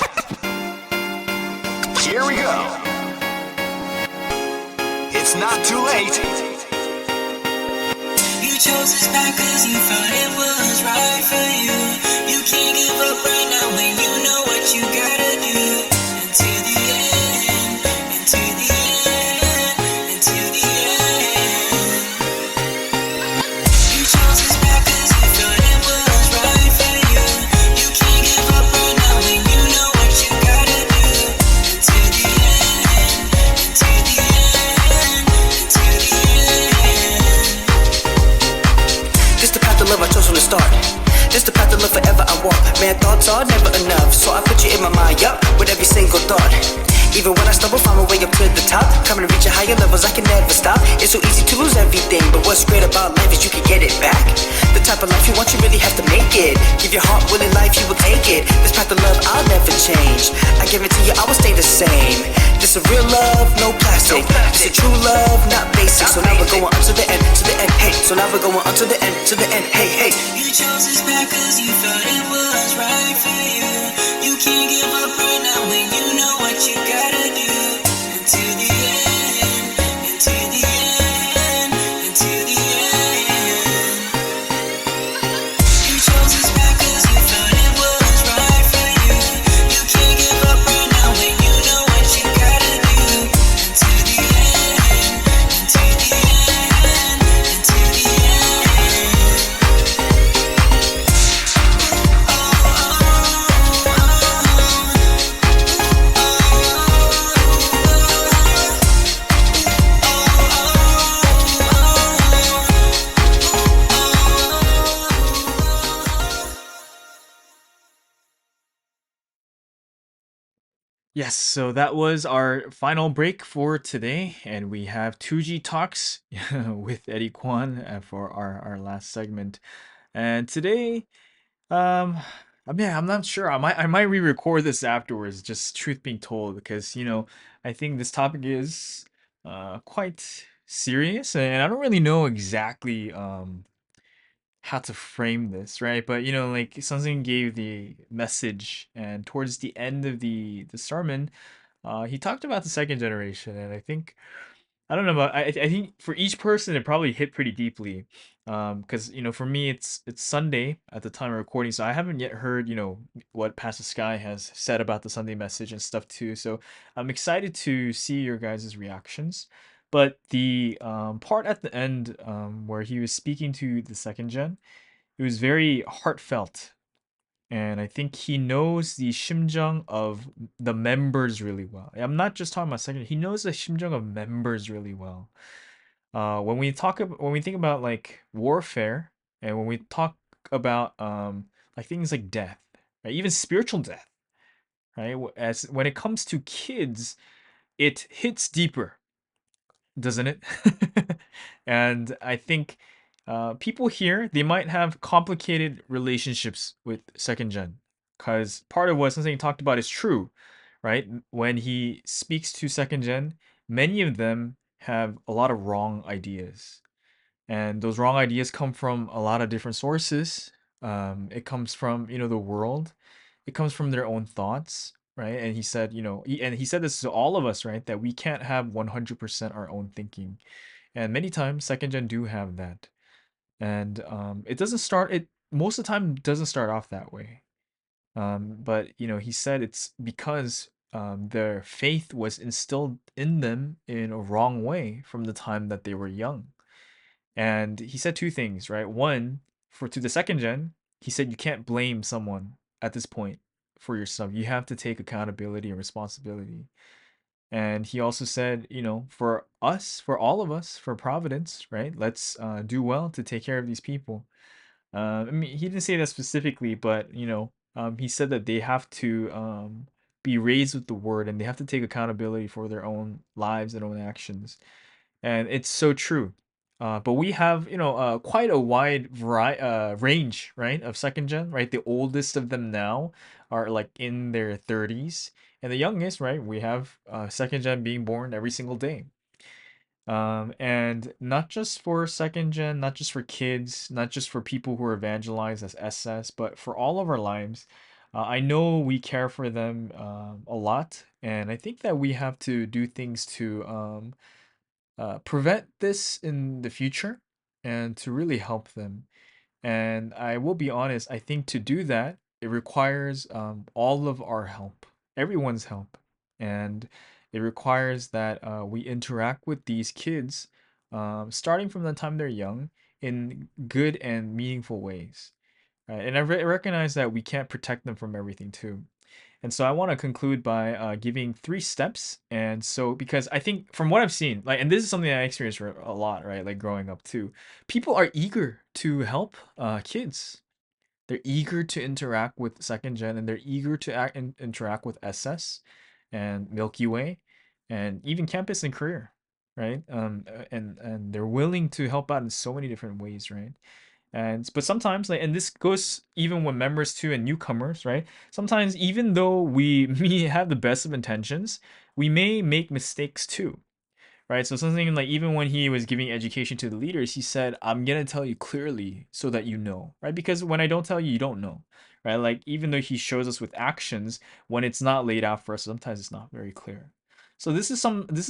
Here we go. It's not too late. You chose this path cause you thought it was right for you. You can't give up right now when you know what you gotta do. Until the end, until the end, until the end. the start. This the path to live forever I walk. Man, thoughts are never enough, so I put you in my mind, yup, with every single thought. Even when I stumble, find my way up to the top. Coming to reach higher levels, I can never stop. It's so easy to lose everything, but what's great about life is you can get it back. The type of life you want, you really have to make it. Give your heart, will in life, you will take it. This path of love, I'll never change. I guarantee you, I will stay the same. This a real love, no plastic. This a true love, not basic. So now we're going up to the end, to the end, hey. So now we're going up to the end, hey, hey. You chose this path cause you felt it was right for you. You can't give up right now when you know what you gotta do. Until the end, until the end, until the end. You chose this path cause you felt it was right for you. You can't give up right now when you know what you gotta do. Until the end, until the end, until the end. Yes, so that was our final break for today, and we have 2G Talks with Eddie Kwan for our last segment. And today, um, I mean, I'm not sure. I might re-record this afterwards, just truth being told, because I think this topic is quite serious, and I don't really know exactly how to frame this, right? But like Sunsin gave the message, and towards the end of the sermon, he talked about the second generation, and I don't know about I think for each person it probably hit pretty deeply, because for me it's Sunday at the time of recording, so I haven't yet heard what Pastor Sky has said about the Sunday message and stuff too. So I'm excited to see your guys' reactions. But the part at the end where he was speaking to the second gen, it was very heartfelt, and I think he knows the 심정 of the members really well. I'm not just talking about second. He knows the 심정 of members really well. When we think about like warfare, and when we talk about like things like death, right? Even spiritual death, right? As when it comes to kids, it hits deeper, doesn't it? And I think people here, they might have complicated relationships with second gen, because part of what something he talked about is true, right? When he speaks to second gen, many of them have a lot of wrong ideas, and those wrong ideas come from a lot of different sources. It comes from the world, it comes from their own thoughts, right? And he said, and he said this to all of us, right? That we can't have 100% our own thinking, and many times second gen do have that. And it doesn't start it most of the time doesn't start off that way. But he said it's because their faith was instilled in them in a wrong way from the time that they were young. And he said two things, right? One, for to the second gen, he said you can't blame someone at this point for your stuff. You have to take accountability and responsibility. And he also said, for us, for all of us, for Providence, right? Let's do well to take care of these people. I mean, he didn't say that specifically, but he said that they have to be raised with the word, and they have to take accountability for their own lives and own actions. And it's so true. But we have, quite a wide range, right, of second gen, right? The oldest of them now are like in their 30s, and the youngest, right, we have second gen being born every single day. And not just for second gen, not just for kids, not just for people who are evangelized as SS, but for all of our lives. I know we care for them a lot, and I think that we have to do things to prevent this in the future and to really help them. And I will be honest, I think to do that, it requires all of our help, everyone's help. And it requires that we interact with these kids, starting from the time they're young, in good and meaningful ways. Right? And I recognize that we can't protect them from everything too. And so I want to conclude by giving 3 steps. And so, because I think from what I've seen, like, and this is something I experienced a lot, right? Like growing up too, people are eager to help kids. They're eager to interact with second gen, and they're eager to interact with SS and Milky Way and even campus and career, right? And they're willing to help out in so many different ways, right? And but sometimes, like, and this goes even with members too and newcomers, right? Sometimes even though we may have the best of intentions, we may make mistakes too, right? So something like, even when he was giving education to the leaders, he said, I'm gonna tell you clearly so that you know, right? Because when I don't tell you, you don't know, right? Like, even though he shows us with actions, when it's not laid out for us, sometimes it's not very clear. So this is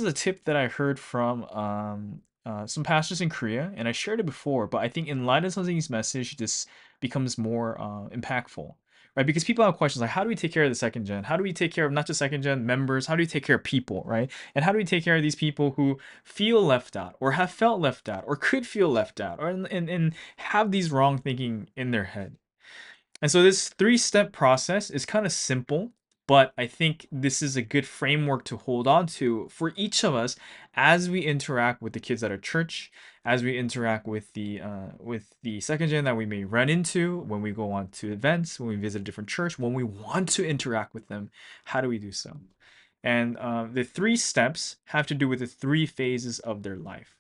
a tip that I heard from some pastors in Korea, and I shared it before, but I think in light of something's message, this becomes more impactful, right? Because people have questions like, how do we take care of the second gen? How do we take care of not just second gen members? How do we take care of people, right? And how do we take care of these people who feel left out, or have felt left out, or could feel left out, or and have these wrong thinking in their head? And so this 3 step process is kind of simple, but I think this is a good framework to hold on to for each of us as we interact with the kids at our church, as we interact with the second gen that we may run into when we go on to events, when we visit a different church, when we want to interact with them. How do we do so? And the 3 steps have to do with the 3 phases of their life.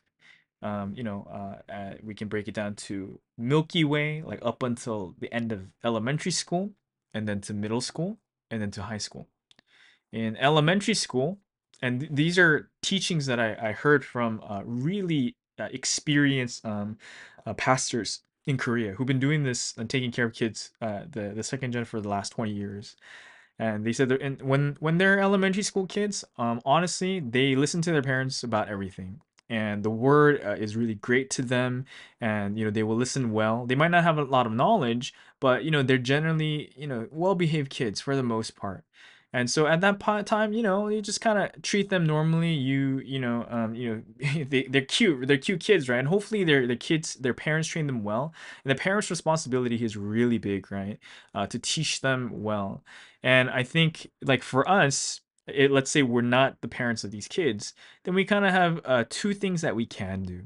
We can break it down to Milky Way, like up until the end of elementary school, and then to middle school, and then to high school. In elementary school, and these are teachings that I heard from really experienced pastors in Korea who've been doing this and taking care of kids, the second gen, for the last 20 years. And they said when they're elementary school kids, honestly, they listen to their parents about everything. And the word is really great to them, and they will listen well. They might not have a lot of knowledge, but they're generally well-behaved kids for the most part. And so at that time, you just kind of treat them normally. They're cute. They're cute kids, right? And hopefully their parents train them well. And the parents' responsibility is really big, right? To teach them well. And I think, like, for us, let's say we're not the parents of these kids, then we kind of have 2 things that we can do.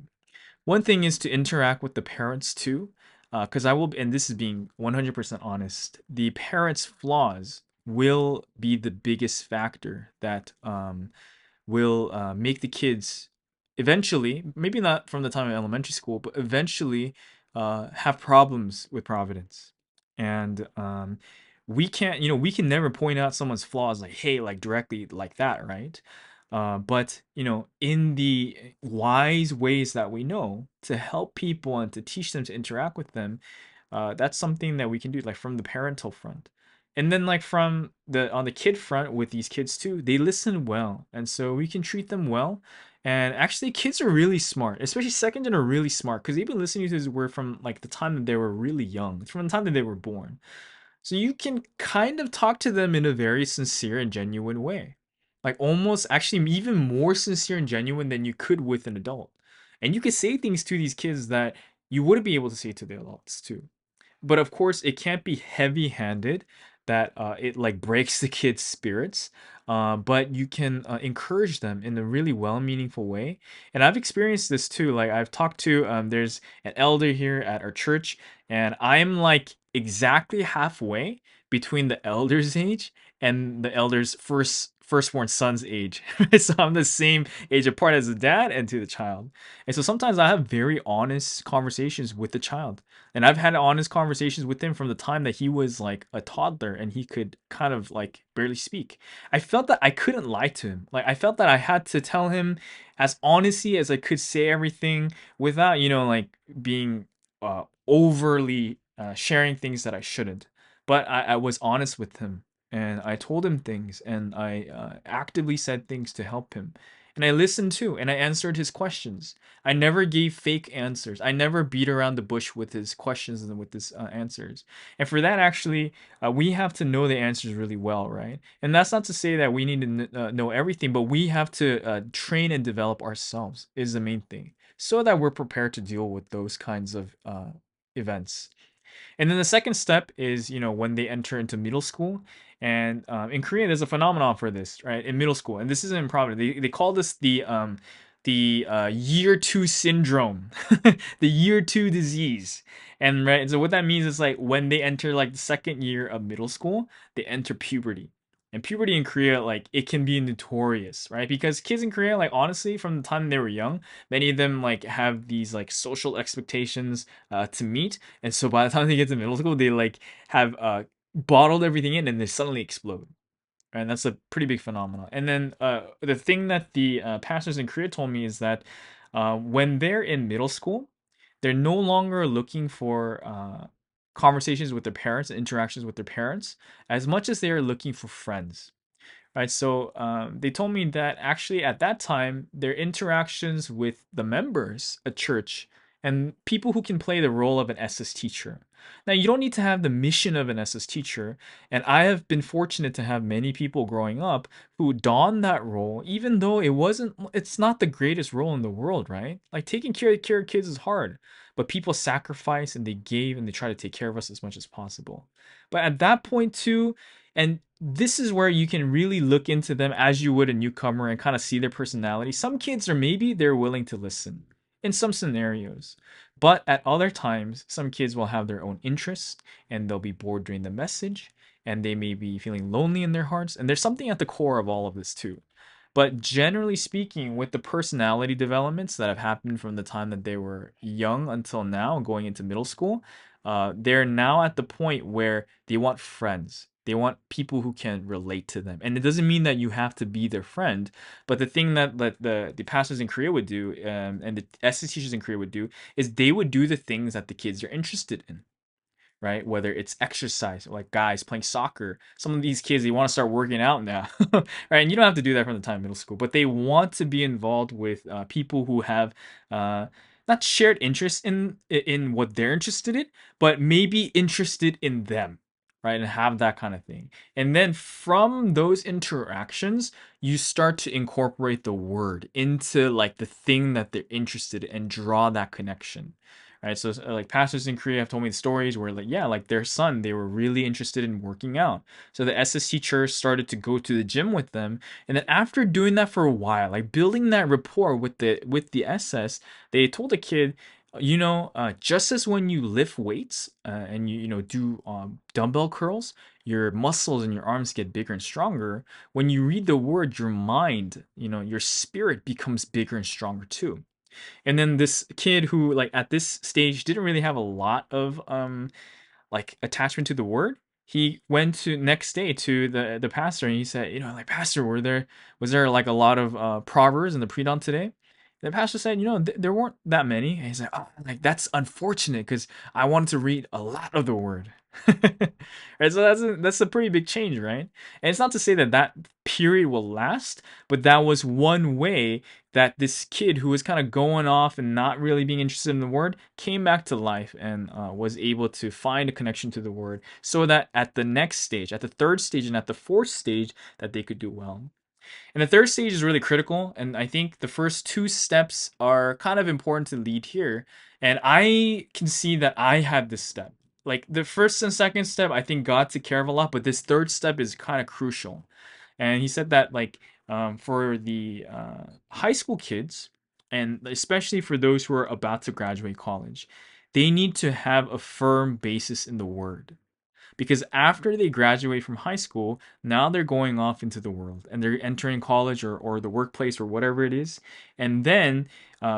One thing is to interact with the parents too, because and this is being 100% honest, the parents' flaws will be the biggest factor that will make the kids eventually, maybe not from the time of elementary school, but eventually have problems with Providence. And we can never point out someone's flaws like, hey, like directly like that, right? But in the wise ways that we know to help people and to teach them to interact with them, that's something that we can do, like from the parental front. And then, like, from the on the kid front with these kids too, they listen well, and so we can treat them well. And actually, kids are really smart, especially second gen are really smart, because they've been listening to this word from like the time that they were really young, from the time that they were born. So you can kind of talk to them in a very sincere and genuine way. Like, almost actually even more sincere and genuine than you could with an adult. And you could say things to these kids that you wouldn't be able to say to the adults too. But of course, it can't be heavy-handed that it like breaks the kids' spirits. But you can encourage them in a really well-meaningful way. And I've experienced this too. Like, I've talked to there's an elder here at our church, and I'm like exactly halfway between the elder's age and the elder's firstborn son's age. So I'm the same age apart as the dad and to the child. And so sometimes I have very honest conversations with the child. And I've had honest conversations with him from the time that he was like a toddler and he could kind of like barely speak. I felt that I couldn't lie to him. Like, I felt that I had to tell him as honestly as I could say everything without, like, being overly sharing things that I shouldn't. But I was honest with him, and I told him things, and I actively said things to help him. And I listened too, and I answered his questions. I never gave fake answers. I never beat around the bush with his questions and with his answers. And for that, actually, we have to know the answers really well, right? And that's not to say that we need to know everything, but we have to train and develop ourselves, is the main thing, so that we're prepared to deal with those kinds of events. And then the second step is, when they enter into middle school. And in Korea, there's a phenomenon for this, right? In middle school, and this isn't in Providence. They call this the year two syndrome, the year two disease. And right, so what that means is like when they enter like the second year of middle school, they enter puberty. And puberty in Korea, like it can be notorious, right? Because kids in Korea, like honestly, from the time they were young, many of them like have these like social expectations to meet, and so by the time they get to middle school, they like have bottled everything in, and they suddenly explode. And that's a pretty big phenomenon. And then the thing that the pastors in Korea told me is that when they're in middle school, they're no longer looking for conversations with their parents and interactions with their parents as much as they are looking for friends. Right, so they told me that actually at that time, their interactions with the members at church and people who can play the role of an SS teacher. Now, you don't need to have the mission of an SS teacher, and I have been fortunate to have many people growing up who don that role, even though it's not the greatest role in the world, right? Like taking care of kids is hard, but people sacrifice and they gave and they try to take care of us as much as possible. But at that point too, and this is where you can really look into them as you would a newcomer and kind of see their personality. Some kids are maybe they're willing to listen in some scenarios, but at other times, some kids will have their own interests and they'll be bored during the message and they may be feeling lonely in their hearts. And there's something at the core of all of this too. But generally speaking, with the personality developments that have happened from the time that they were young until now, going into middle school, they're now at the point where they want friends. They want people who can relate to them. And it doesn't mean that you have to be their friend. But the thing that the pastors in Korea would do, and the SS teachers in Korea would do, is they would do the things that the kids are interested in, right? Whether it's exercise, like guys playing soccer. Some of these kids, they want to start working out now, right? And you don't have to do that from the time of middle school, but they want to be involved with people who have not shared interest in what they're interested in, but maybe interested in them, right? And have that kind of thing. And then from those interactions, you start to incorporate the word into like the thing that they're interested in and draw that connection. Right, so like pastors in Korea have told me the stories where like yeah, like their son, they were really interested in working out. So the SS teacher started to go to the gym with them, and then after doing that for a while, like building that rapport with the SS, they told the kid, just as when you lift weights and you do dumbbell curls, your muscles and your arms get bigger and stronger. When you read the word, your mind, your spirit becomes bigger and stronger too. And then this kid who like at this stage didn't really have a lot of like attachment to the word, he went to next day to the pastor and he said, like, pastor, was there like a lot of proverbs in the pre-dawn today? The pastor said, there weren't that many. And he's like, oh, like that's unfortunate because I wanted to read a lot of the word. Right, so that's a pretty big change, right? And it's not to say that that period will last, but that was one way that this kid who was kind of going off and not really being interested in the word came back to life and was able to find a connection to the word, so that at the next stage, at the third stage, and at the fourth stage, that they could do well. And the third stage is really critical, and I think the first two steps are kind of important to lead here. And I can see that I had this step. Like the first and second step, I think God took care of a lot, but this third step is kind of crucial. And he said that like for the high school kids, and especially for those who are about to graduate college, they need to have a firm basis in the word. Because after they graduate from high school, now they're going off into the world and they're entering college or the workplace or whatever it is. And then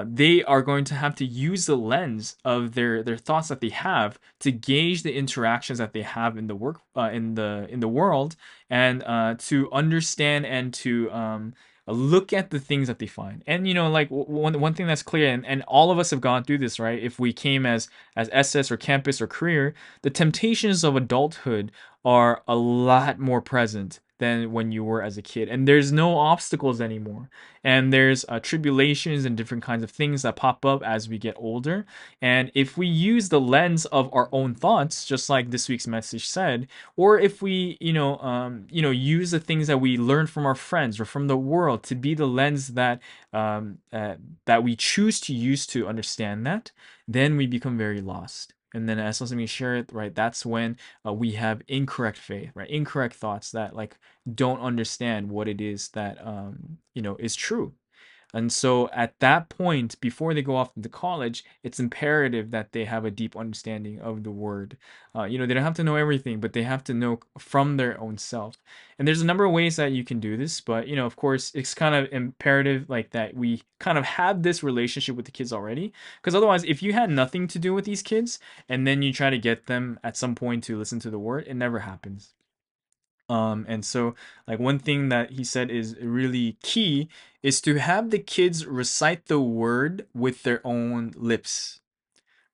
they are going to have to use the lens of their thoughts that they have to gauge the interactions that they have in the work in the world, and to understand and to look at the things that they find. And like one thing that's clear, and all of us have gone through this, right? If we came as SS or campus or career, the temptations of adulthood are a lot more present than when you were as a kid, and there's no obstacles anymore, and there's tribulations and different kinds of things that pop up as we get older. And if we use the lens of our own thoughts, just like this week's message said, or if we use the things that we learn from our friends or from the world to be the lens that that we choose to use to understand that, then we become very lost. And then as something we share, right, that's when we have incorrect faith, right, incorrect thoughts that like don't understand what it is that is true. And so at that point, before they go off into college, it's imperative that they have a deep understanding of the word. They don't have to know everything, but they have to know from their own self. And there's a number of ways that you can do this, but of course, it's kind of imperative like that we kind of have this relationship with the kids already. Because otherwise, if you had nothing to do with these kids and then you try to get them at some point to listen to the word, it never happens. And so like one thing that he said is really key is to have the kids recite the word with their own lips,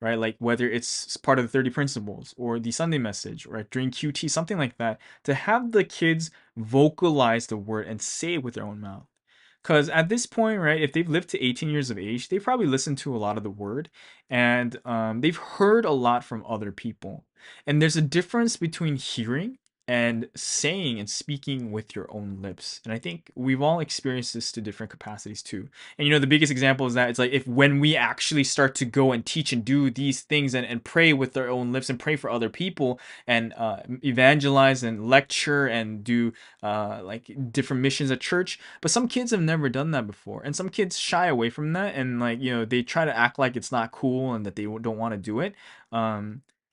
right? Like whether it's part of the 30 principles or the Sunday message, right? During QT, something like that, to have the kids vocalize the word and say it with their own mouth. Because at this point, right, if they've lived to 18 years of age, they've probably listened to a lot of the word and they've heard a lot from other people. And there's a difference between hearing and saying and speaking with your own lips. And I think we've all experienced this to different capacities too. And the biggest example is that it's like if when we actually start to go and teach and do these things and pray with our own lips and pray for other people and evangelize and lecture and do like different missions at church. But some kids have never done that before. And some kids shy away from that and like, they try to act like it's not cool and that they don't want to do it.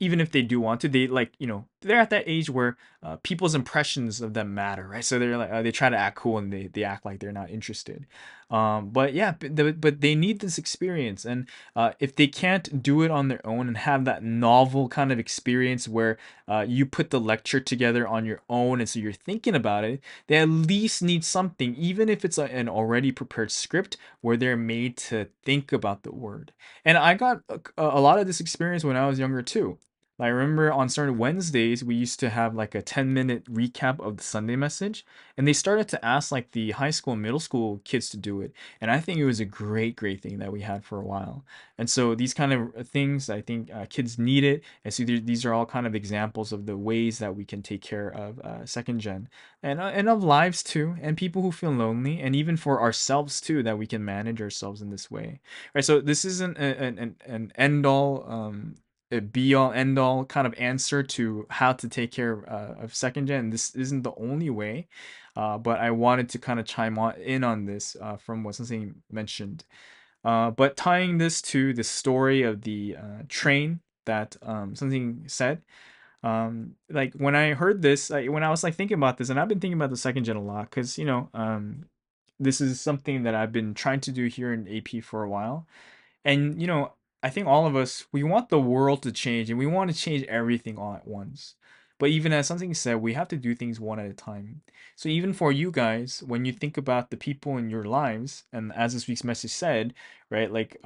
Even if they do want to, they like, they're at that age where people's impressions of them matter, right? So they're like, they try to act cool and they act like they're not interested. But yeah, but they need this experience. And if they can't do it on their own and have that novel kind of experience where you put the lecture together on your own and so you're thinking about it, they at least need something, even if it's an already prepared script where they're made to think about the word. And I got a lot of this experience when I was younger too. I remember on certain Wednesdays, we used to have like a 10-minute recap of the Sunday message, and they started to ask like the high school and middle school kids to do it. And I think it was a great, great thing that we had for a while. And so these kind of things, I think kids need it. And so these are all kind of examples of the ways that we can take care of second gen and of lives too, and people who feel lonely, and even for ourselves too, that we can manage ourselves in this way. Right. So this isn't an end all. A be all end all kind of answer to how to take care of second gen. This isn't the only way, but I wanted to kind of in on this from what something mentioned. But tying this to the story of the train that something said, like when I heard this, when I was like thinking about this, and I've been thinking about the second gen a lot because this is something that I've been trying to do here in AP for a while. And I think all of us, we want the world to change and we want to change everything all at once. But even as something said, we have to do things one at a time. So even for you guys, when you think about the people in your lives, and as this week's message said, right, like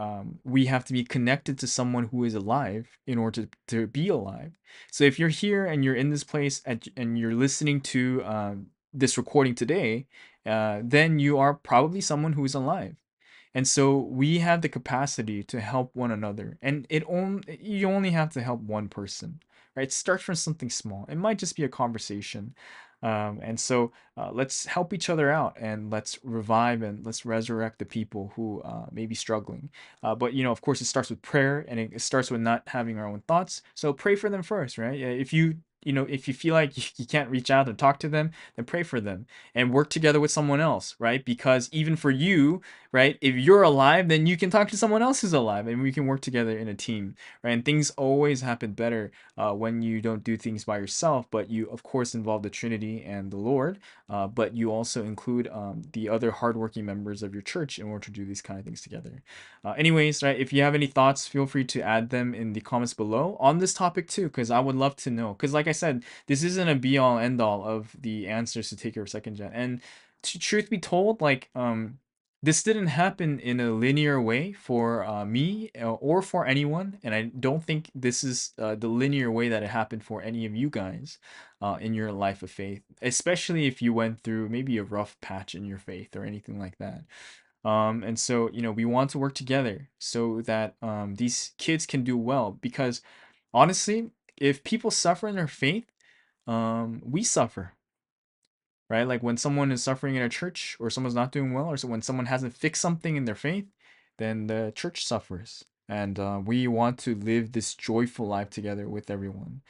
we have to be connected to someone who is alive in order to be alive. So if you're here and you're in this place and you're listening to this recording today, then you are probably someone who is alive. And so we have the capacity to help one another. And you only have to help one person, right? Start from something small. It might just be a conversation. And so let's help each other out and let's revive and let's resurrect the people who may be struggling. But, of course, it starts with prayer and it starts with not having our own thoughts. So pray for them first, right? If you feel like you can't reach out and talk to them, then pray for them and work together with someone else, right? Because even for you, right, if you're alive, then you can talk to someone else who's alive and we can work together in a team, right? And things always happen better when you don't do things by yourself, but you, of course, involve the Trinity and the Lord, but you also include the other hardworking members of your church in order to do these kind of things together. Anyways, right, if you have any thoughts, feel free to add them in the comments below on this topic too, because I would love to know. Because like I said, this isn't a be all end all of the answers to take care of second gen. And truth be told, like this didn't happen in a linear way for me or for anyone, and I don't think this is the linear way that it happened for any of you guys in your life of faith, especially if you went through maybe a rough patch in your faith or anything like that. And so, we want to work together so that these kids can do well. Because honestly, if people suffer in their faith, we suffer, right? Like when someone is suffering in a church or someone's not doing well, or so when someone hasn't fixed something in their faith, then the church suffers. and we want to live this joyful life together with everyone.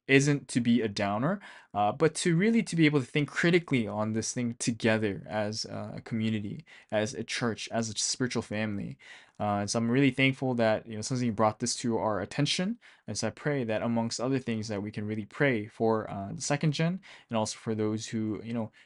Isn't to be a downer, but to really to be able to think critically on this thing together as a community, as a church, as a spiritual family. And so I'm really thankful that something brought this to our attention. And so I pray that amongst other things that we can really pray for the second gen, and also for those who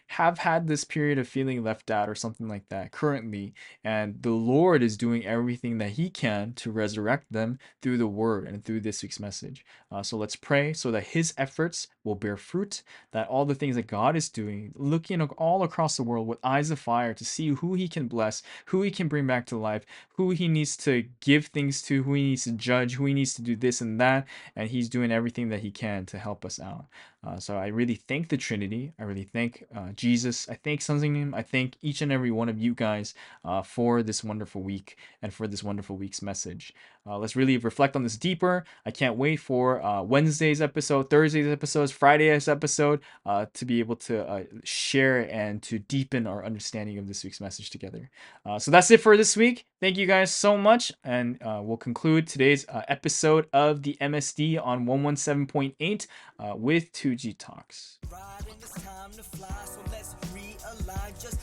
have had this period of feeling left out or something like that currently, and the Lord is doing everything that He can to resurrect them through the Word and through this week's message. So let's pray so that His efforts will bear fruit, that all the things that God is doing, looking all across the world with eyes of fire to see who He can bless, who He can bring back to life, who He needs to give things to, who He needs to judge, who He needs to do this and that, and He's doing everything that He can to help us out. So I really thank the Trinity. I really thank Jesus. I thank Sonship. I thank each and every one of you guys for this wonderful week and for this wonderful week's message. Let's really reflect on this deeper. I can't wait for Wednesday's episode, Thursday's episodes, Friday's episode to be able to share and to deepen our understanding of this week's message together. So that's it for this week. Thank you guys so much, and we'll conclude today's episode of the MSD on 117.8 with 2G Talks. Riding, it's time to fly, so let's realign. Just